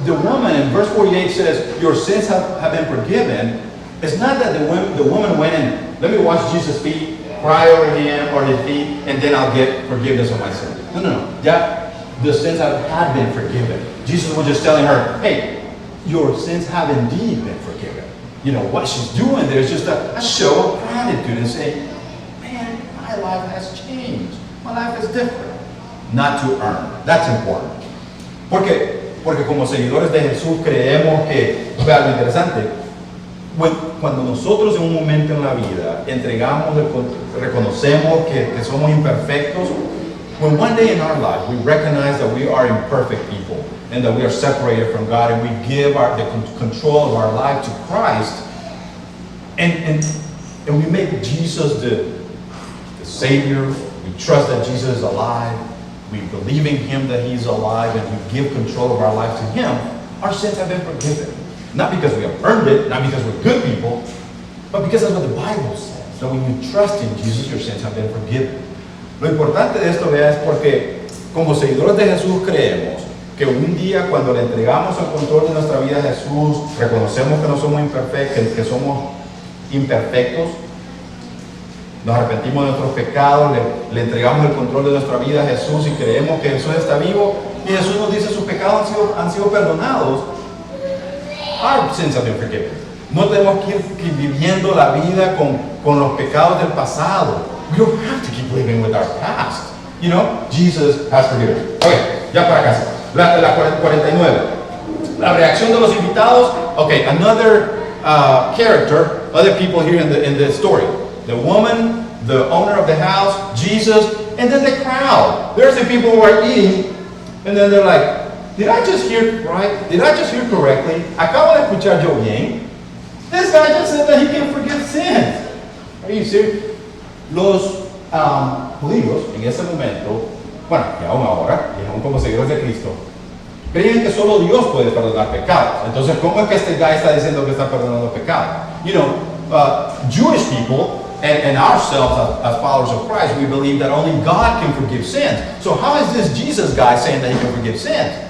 The woman in verse 48 says, your sins have been forgiven. It's not that the woman went and, let me wash Jesus' feet, cry over him or his feet, and then I'll get forgiveness of my sins. No. Yeah, the sins had been forgiven. Jesus was just telling her, hey, your sins have indeed been forgiven. What she's doing there is just a show of gratitude and saying, man, my life has changed. My life is different. Not to earn. That's important. Porque como seguidores de Jesús creemos que, vean lo interesante, cuando nosotros en un momento en la vida reconocemos que somos imperfectos, when one day in our life we recognize that we are imperfect people and that we are separated from God and we give the control of our life to Christ and we make Jesus the Savior, we trust that Jesus is alive, we believe in Him that He's alive and we give control of our life to Him, our sins have been forgiven. Not because we have earned it, not because we're good people, but because that's what the Bible says. That when you trust in Jesus, your sins have been forgiven. Lo importante de esto, vea, es porque como seguidores de Jesús creemos que un día cuando le entregamos el control de nuestra vida a Jesús, reconocemos que no somos imperfectos, que somos imperfectos, nos arrepentimos de nuestros pecados, le entregamos el control de nuestra vida a Jesús y creemos que Jesús está vivo y Jesús nos dice sus pecados han sido perdonados. Our sins have been forgiven. No tenemos que ir viviendo la vida con los pecados del pasado. We don't have to keep living with our past. Jesus has forgiven. Ok, ya para casa. La 49. La reacción de los invitados. Okay, another character, other people here in the story. The woman, the owner of the house, Jesus, and then the crowd. There's the people who are eating, and then they're like, Did I just hear right? Did I just hear correctly? Acabo de escuchar yo bien. This guy just said that he can forgive sins. Are you serious? Los judíos en ese momento, bueno, y aún ahora, y aún como seguidores de Cristo, creían que solo Dios puede perdonar pecados. Entonces, ¿cómo es que este guy está diciendo que está perdonando pecados? You know, Jewish people and ourselves as followers of Christ, we believe that only God can forgive sins. So how is this Jesus guy saying that he can forgive sins?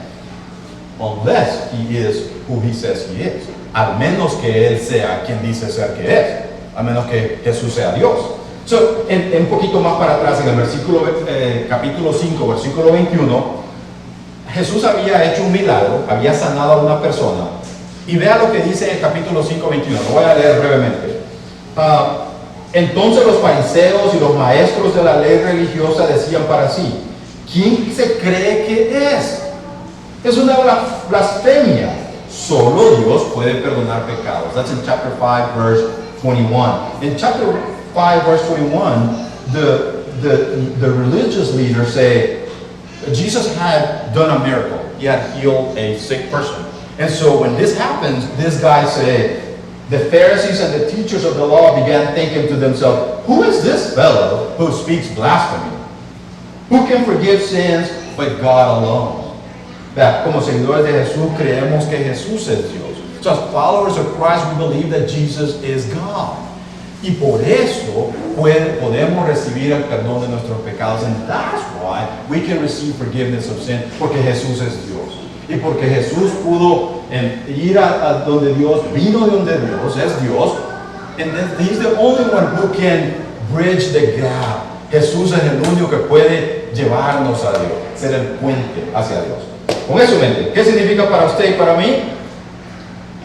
Unless he is who he says he is. Al menos que él sea quien dice ser que es. A menos que Jesús sea Dios. So, un poquito más para atrás, en el versículo, capítulo 5, versículo 21, Jesús había hecho un milagro, había sanado a una persona. Y vea lo que dice en el capítulo 5, 21. Lo voy a leer brevemente. Entonces los fariseos y los maestros de la ley religiosa decían para sí, ¿quién se cree que es? Es una blasfemia. Solo Dios puede perdonar pecados. That's in chapter 5, verse 21. In chapter 5, verse 21, the religious leaders say, Jesus had done a miracle. He had healed a sick person. And so when this happens, this guy said, the Pharisees and the teachers of the law began thinking to themselves, who is this fellow who speaks blasphemy? Who can forgive sins but God alone? Vea, como seguidores de Jesús creemos que Jesús es Dios. So as followers of Christ, we believe that Jesus is God. Y por eso podemos recibir el perdón de nuestros pecados. And that's why we can receive forgiveness of sin. Porque Jesús es Dios. Y porque Jesús pudo ir a donde Dios, vino de donde Dios, es Dios. And then he's the only one who can bridge the gap. Jesús es el único que puede llevarnos a Dios, ser el puente hacia Dios. Con eso en mente, ¿qué significa para usted y para mí?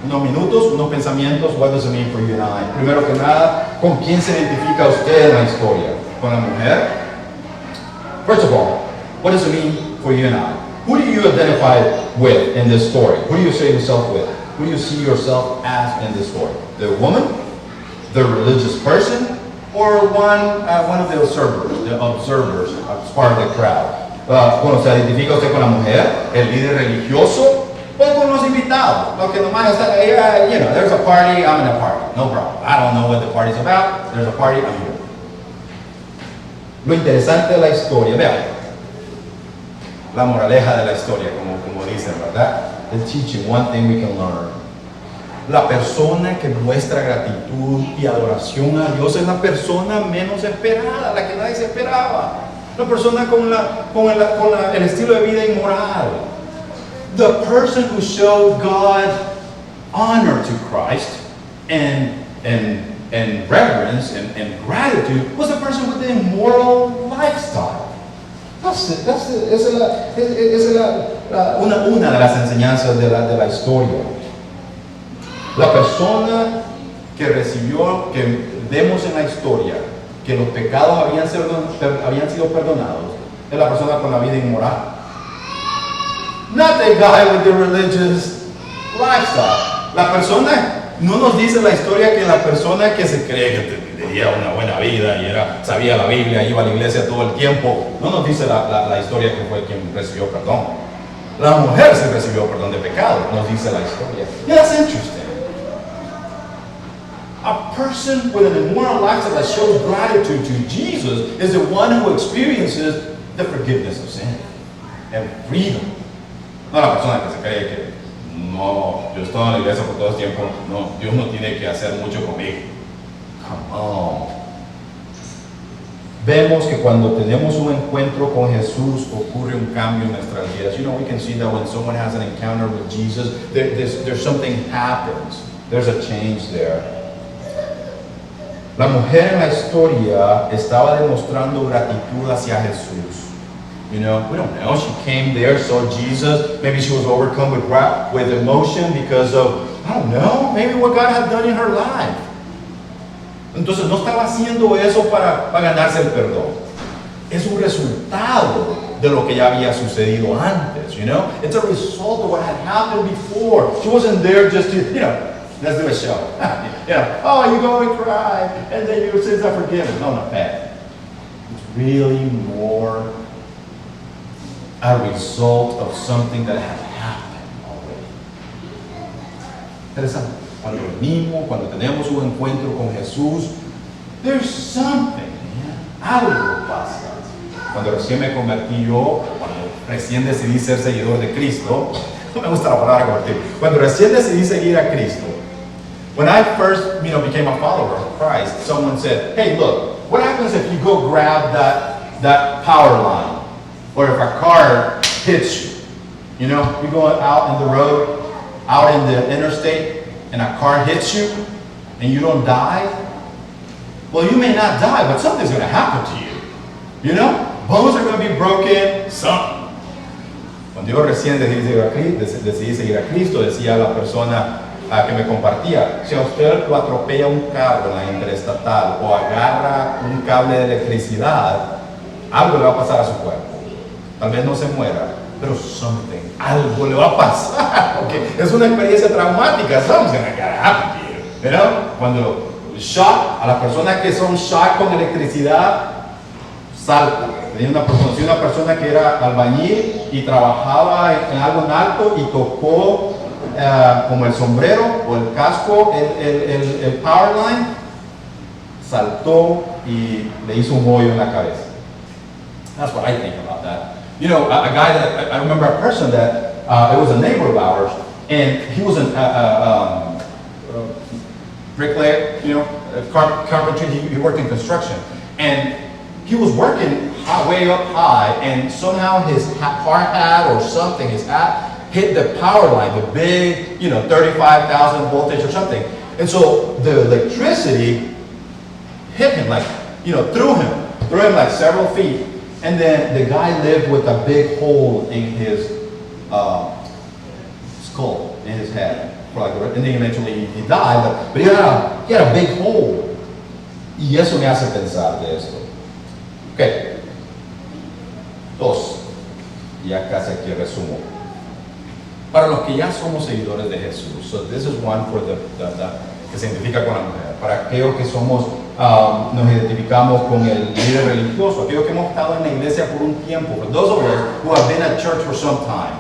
Unos minutos, unos pensamientos. What does it mean for you and I? Primero que nada, ¿con quién se identifica usted en la historia? ¿Con la mujer? First of all, what does it mean for you and I? Who do you identify with in this story? Who do you see yourself with? Who do you see yourself as in this story? The woman, the religious person, or one of the observers as part of the crowd? Bueno, ¿se identifica usted con la mujer, el líder religioso, o con los invitados? Los que nomás están ahí, you know, there's a party, I'm in a party, no problem. I don't know what the party's about, there's a party, I'm here. Lo interesante de la historia, vean, la moraleja de la historia, como dicen, ¿verdad? The teaching, one thing we can learn. La persona que muestra gratitud y adoración a Dios es la persona menos esperada, la que nadie se esperaba. La persona con el estilo de vida inmoral. The person who showed God honor to Christ and reverence and gratitude was the person with the immoral lifestyle. Esa es una de las enseñanzas de la historia. La persona que recibió, que vemos en la historia, que los pecados habían sido perdonados, es la persona con la vida inmoral. Not the guy with the religious lifestyle. La persona, no nos dice la historia que la persona que se cree que tenía una buena vida y sabía la Biblia, iba a la iglesia todo el tiempo, no nos dice la historia que fue quien recibió perdón. La mujer se recibió perdón de pecado, nos dice la historia. Yeah, that's interesting. A person with an immoral lifestyle that shows gratitude to Jesus is the one who experiences the forgiveness of sin and freedom. No la persona que se cree que no, yo estoy en la iglesia por todo el tiempo, no, Dios no tiene que hacer mucho conmigo. Come on. Vemos que cuando tenemos un encuentro con Jesús ocurre un cambio en nuestras vidas. You know, we can see that when someone has an encounter with Jesus, there's something happens. There's a change there. La mujer en la historia estaba demostrando gratitud hacia Jesús. You know, we don't know. She came there, saw Jesus. Maybe she was overcome with emotion because of, I don't know, maybe what God had done in her life. Entonces no estaba haciendo eso para ganarse el perdón. Es un resultado de lo que ya había sucedido antes, you know? It's a result of what had happened before. She wasn't there just to, you know, let's do a show. Yeah. Oh, you go and cry, and then your sins are forgiven. No, not that. It's really more a result of something that had Interesante. Cuando venimos, cuando tenemos un encuentro con Jesús, there's something, algo pasa. Cuando recién me convertí yo, cuando recién decidí ser seguidor de Cristo, no me gusta la palabra convertir, cuando recién decidí seguir a Cristo, when I first, became a follower of Christ, someone said, hey, look, what happens if you go grab that power line? Or if a car hits you? You go out in the road, out in the interstate, and a car hits you, and you don't die? Well, you may not die, but something's going to happen to you. Bones are going to be broken, something. Cuando yo recién decidí seguir a Cristo, decía la persona que me compartía, si a usted lo atropella un carro en la interestatal o agarra un cable de electricidad, algo le va a pasar a su cuerpo. Tal vez no se muera, pero algo le va a pasar. Okay. Es una experiencia traumática. Something's gonna happen to you. Cuando shock, a las personas que son shock con electricidad, salta. Conocí una persona que era albañil y trabajaba en algo en alto y tocó como el sombrero o el casco, el power line, saltó y le hizo un hoyo en la cabeza. That's what I think about that. A guy that, I remember a person that, it was a neighbor of ours, and he was a bricklayer, carpentry, he worked in construction. And he was working way up high, and somehow his hard hat or something, his hat, hit the power line, the big, 35,000 voltage or something. And so the electricity hit him, threw him like several feet. And then the guy lived with a big hole in his skull, in his head. And then eventually he died, but he had a big hole. Y eso me hace pensar de esto. Ok. 2. Ya casi aquí resumo. Para los que ya somos seguidores de Jesús, so this is one for the que se identifica con la mujer. Para aquellos que somos, nos identificamos con el líder religioso, aquellos que hemos estado en la iglesia por un tiempo, for those of us who have been at church for some time,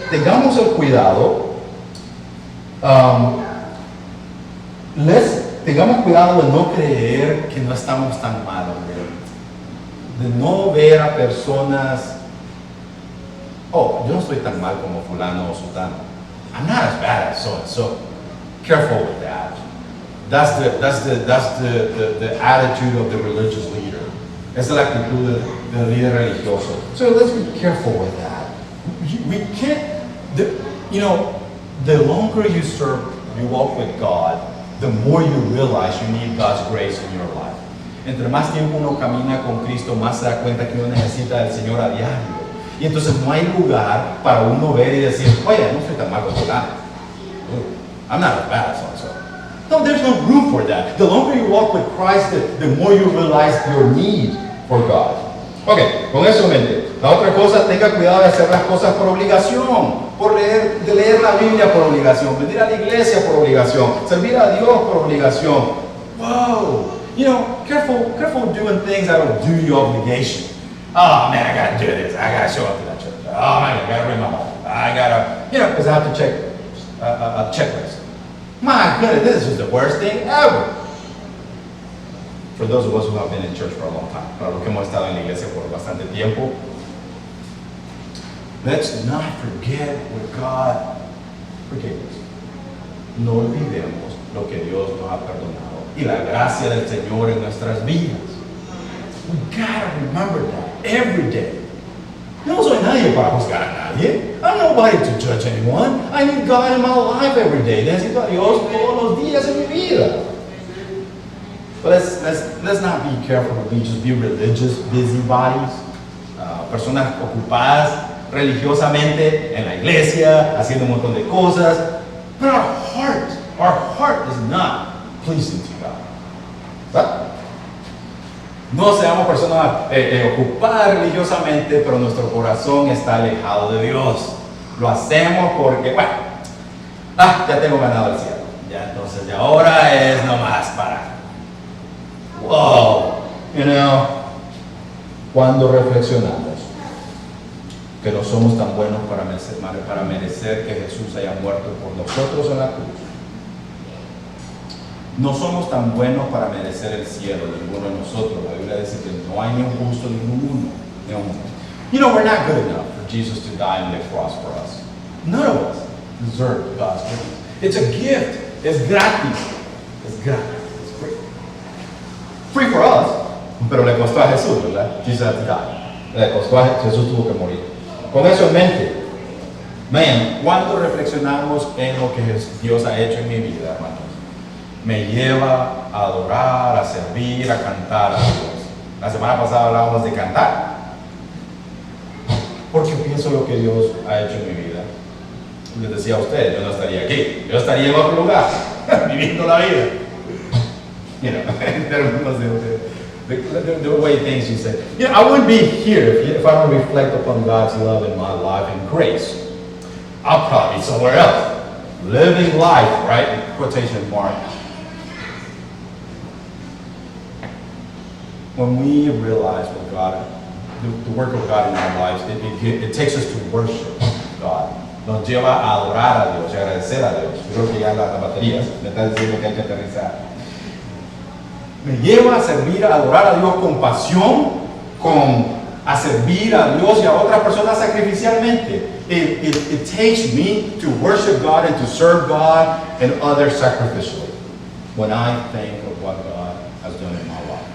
tengamos el cuidado, tengamos cuidado de no creer que no estamos tan mal, de no ver a personas, yo no estoy tan mal como fulano o sutano. I'm not as bad as so and so. Careful with that. That's the attitude of the religious leader. Esa es la actitud del líder religioso. So let's be careful with that. We can't. The longer you serve, you walk with God, the more you realize you need God's grace in your life. Entre más tiempo uno camina con Cristo, más se da cuenta que uno necesita del Señor a diario. Y entonces no hay lugar para uno ver y decir, oye, no soy tan mal como fulano. I'm not as bad as so-and-so. No, there's no room for that. The longer you walk with Christ, the more you realize your need for God. Ok, con eso en mente. La otra cosa, tenga cuidado de hacer las cosas por obligación, de leer la Biblia por obligación, venir a la iglesia por obligación, servir a Dios por obligación. Whoa, careful doing things out of duty obligation. Oh man, I gotta do this. I gotta show up to that church. Oh man, I gotta bring my mom. I gotta, because I have to check a checklist. My goodness, this is the worst thing ever. For those of us who have been in church for a long time, para los que hemos estado en la iglesia por bastante tiempo, let's not forget what God forgave us. No olvidemos lo que Dios nos ha perdonado y la gracia del Señor en nuestras vidas. We gotta remember that every day. No soy nadie para juzgar a nadie. I'm nobody to judge anyone. I need God in my life every day. Necesito a Dios todos los días en mi vida. But let's not be careful to just be religious busybodies. Personas ocupadas religiosamente en la iglesia, haciendo un montón de cosas. But our heart is not pleasing to God. ¿Verdad? No seamos personas ocupadas religiosamente, pero nuestro corazón está alejado de Dios. Lo hacemos porque, ya tengo ganado el cielo. Ya entonces, de ahora es nomás para. Wow, cuando reflexionamos, que no somos tan buenos para merecer que Jesús haya muerto por nosotros en la cruz. No somos tan buenos para merecer el cielo, ninguno de nosotros. La Biblia dice que no hay ni un justo, ninguno. You know, we're not good enough for Jesus to die on the cross for us. None of us deserve God's goodness. It's a gift. Es gratis. Es gratis. It's free. Free for us, pero le costó a Jesús, ¿verdad? Jesus had to die. Le costó a Jesús, tuvo que morir. Con eso en mente, man, ¿cuánto reflexionamos en lo que Dios ha hecho en mi vida, hermanos? Me lleva a adorar, a servir, a cantar a Dios. La semana pasada hablábamos de cantar, porque pienso lo que Dios ha hecho en mi vida. Les decía a ustedes, yo no estaría aquí, yo estaría en otro lugar, viviendo la vida. You know, en términos the way things you say. You know, I wouldn't be here if I don't reflect upon God's love in my life and grace. I'll probably be somewhere else, living life, right? In quotation marks. When we realize what God, the work of God in our lives, it takes us to worship God. Nos lleva a adorar a Dios y agradecer a Dios. Creo que ya las baterías me están diciendo que hay que aterrizar. Me lleva a servir, a adorar a Dios con pasión, a servir a Dios y a otras personas sacrificialmente. It takes me to worship God and to serve God and others sacrificially when I think of what God has done in my life.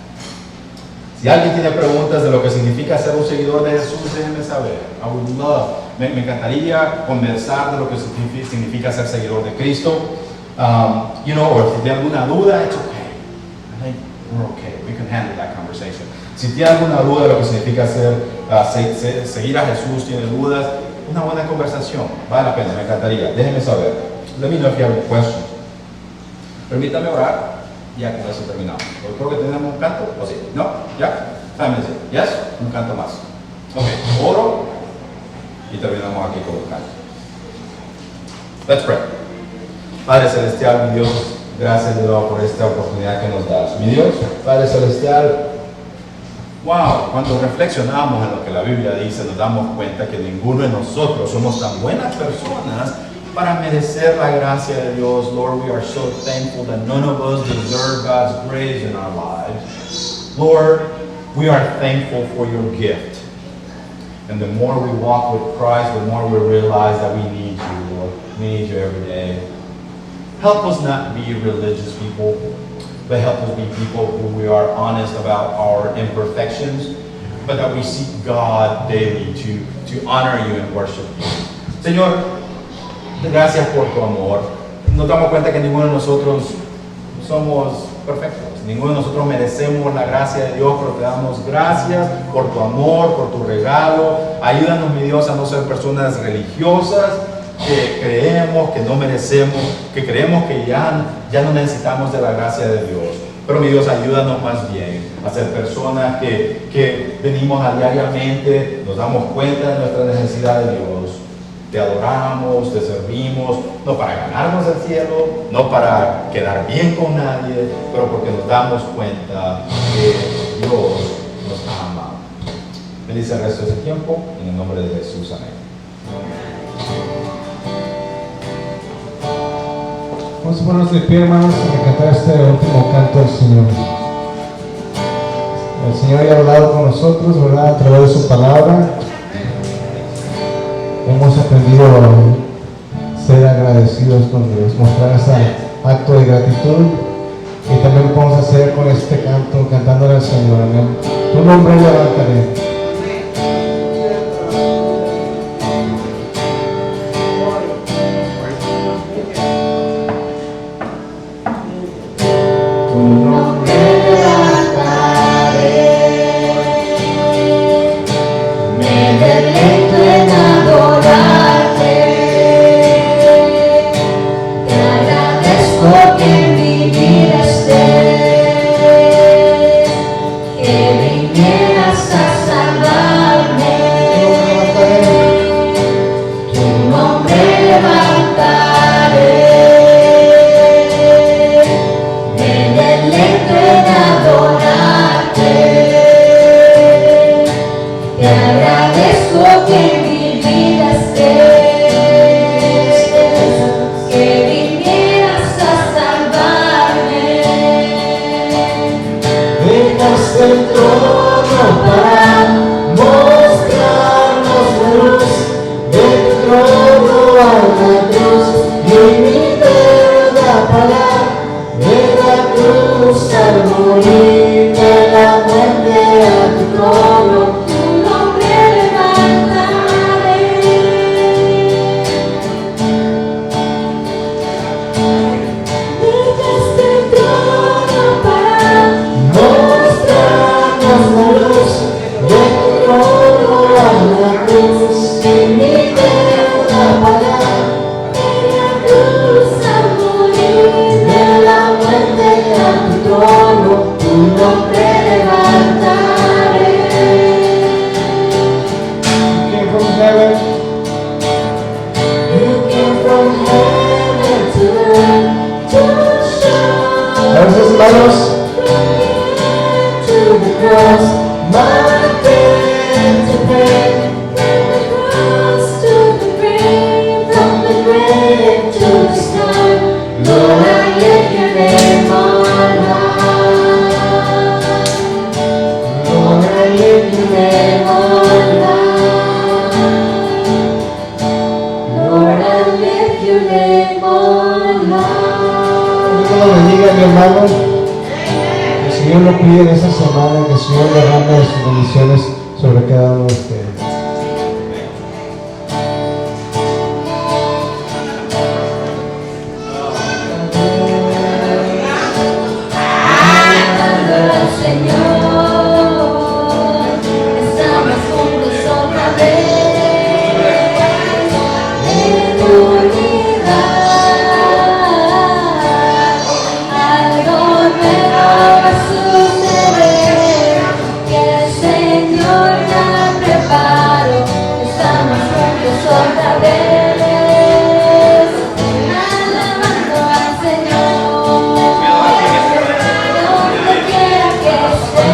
Si alguien tiene preguntas de lo que significa ser un seguidor de Jesús, déjenme saber. I would love, me encantaría conversar de lo que significa ser seguidor de Cristo. You know, or si tiene alguna duda, it's okay. I think we're okay. We can handle that conversation. Si tiene alguna duda de lo que significa seguir a Jesús, tiene dudas, una buena conversación, vale la pena, me encantaría. Déjenme saber. Let me know if you have any questions. Permítame orar. Ya con eso terminamos. Creo que tenemos un canto, ¿o sí? ¿No? ¿Ya? También sí. ¿Yes? Un canto más. Ok, oro y terminamos aquí con un canto. Let's pray. Padre Celestial, mi Dios, gracias de nuevo por esta oportunidad que nos das. Mi Dios, Padre Celestial, wow, cuando reflexionamos en lo que la Biblia dice, nos damos cuenta que ninguno de nosotros somos tan buenas personas para merecer la gracia de Dios. Lord, we are so thankful that none of us deserve God's grace in our lives. Lord, we are thankful for your gift. And the more we walk with Christ, the more we realize that we need you, Lord. We need you every day. Help us not be religious people, but help us be people who we are honest about our imperfections, but that we seek God daily to honor you and worship you. Señor, gracias por tu amor. Nos damos cuenta que ninguno de nosotros somos perfectos. Ninguno de nosotros merecemos la gracia de Dios, pero te damos gracias por tu amor, por tu regalo. Ayúdanos, mi Dios, a no ser personas religiosas que creemos que no merecemos, que creemos que ya no necesitamos de la gracia de Dios. Pero, mi Dios, ayúdanos más bien a ser personas que venimos a diariamente, nos damos cuenta de nuestra necesidad de Dios. Te adoramos, te servimos, no para ganarnos el cielo, no para quedar bien con nadie, pero porque nos damos cuenta que Dios nos ha amado. Bendice el resto de ese tiempo, en el nombre de Jesús, amén. Vamos a ponernos de pie, hermanos, para cantar este último canto del Señor. El Señor ya ha hablado con nosotros, ¿verdad? A través de su palabra. Hemos aprendido a ser agradecidos con Dios, mostrar ese acto de gratitud, y también lo podemos hacer con este canto, cantándole al Señor. Amén. Tu nombre levantaré. Te agradezco que hermanos. To the cross, my friend to pray. From the cross to the grave, from the grave to the sky. Lord, I lift your name on high. Lord, I lift your name on high. Lord, I lift your name on high. Dios los bendiga, mi hermano. Que el Señor lo cuide en esta semana, que el Señor derrame sus bendiciones sobre cada uno de ustedes. Señor, estamos juntos otra vez en unidad. Algo nuevo va a suceder, que el Señor ya preparó. Estamos juntos otra vez, alabando al Señor. Donde quiera que esté,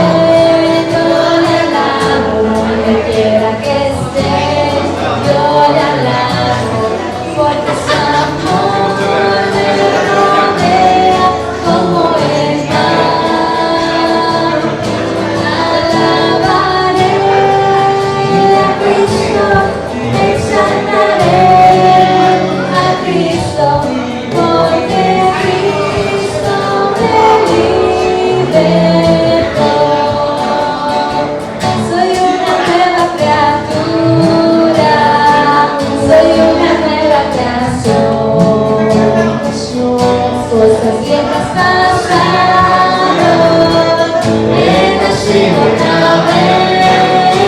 yo le alabo. Donde quiera que esté, yo le alabo. Porque su amor me rodea como el mar. Alabaré a Cristo, exaltaré a Cristo, porque Cristo me libertó. Soy una nueva criatura, soy una nueva creación. Las cosas viejas pasaron, he nacido otra vez,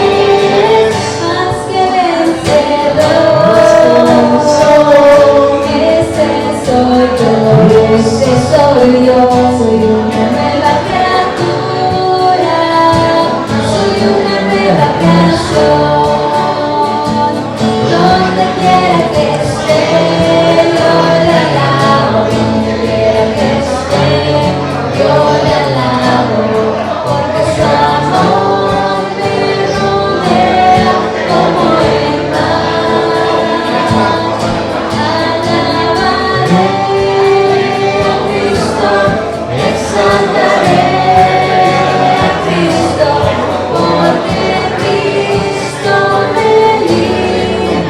más que vencedor. Ese soy yo, ese soy yo, soy una nueva criatura, soy una nueva creación. Donde quiera que esté, yo le alabo. Donde quiera que esté, yo le alabo. Porque su amor me rodea como el mar. Alabaré a Cristo, exaltaré a Cristo, porque Cristo me libertó.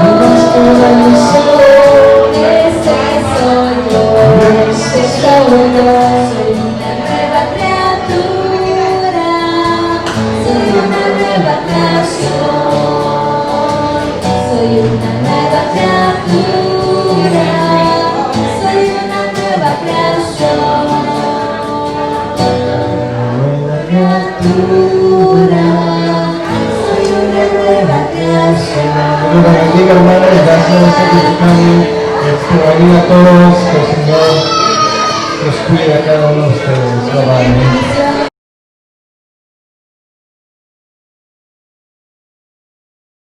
Más que vencedor, ese soy yo, ese soy yo, soy una nueva criatura, soy una nueva creación, soy una nueva criatura, soy una nueva creación. Soy una nueva creación. Dios los bendiga, hermanos. Gracias por venir a todos. Que el Señor los cuide a cada uno de ustedes. Bye, bye.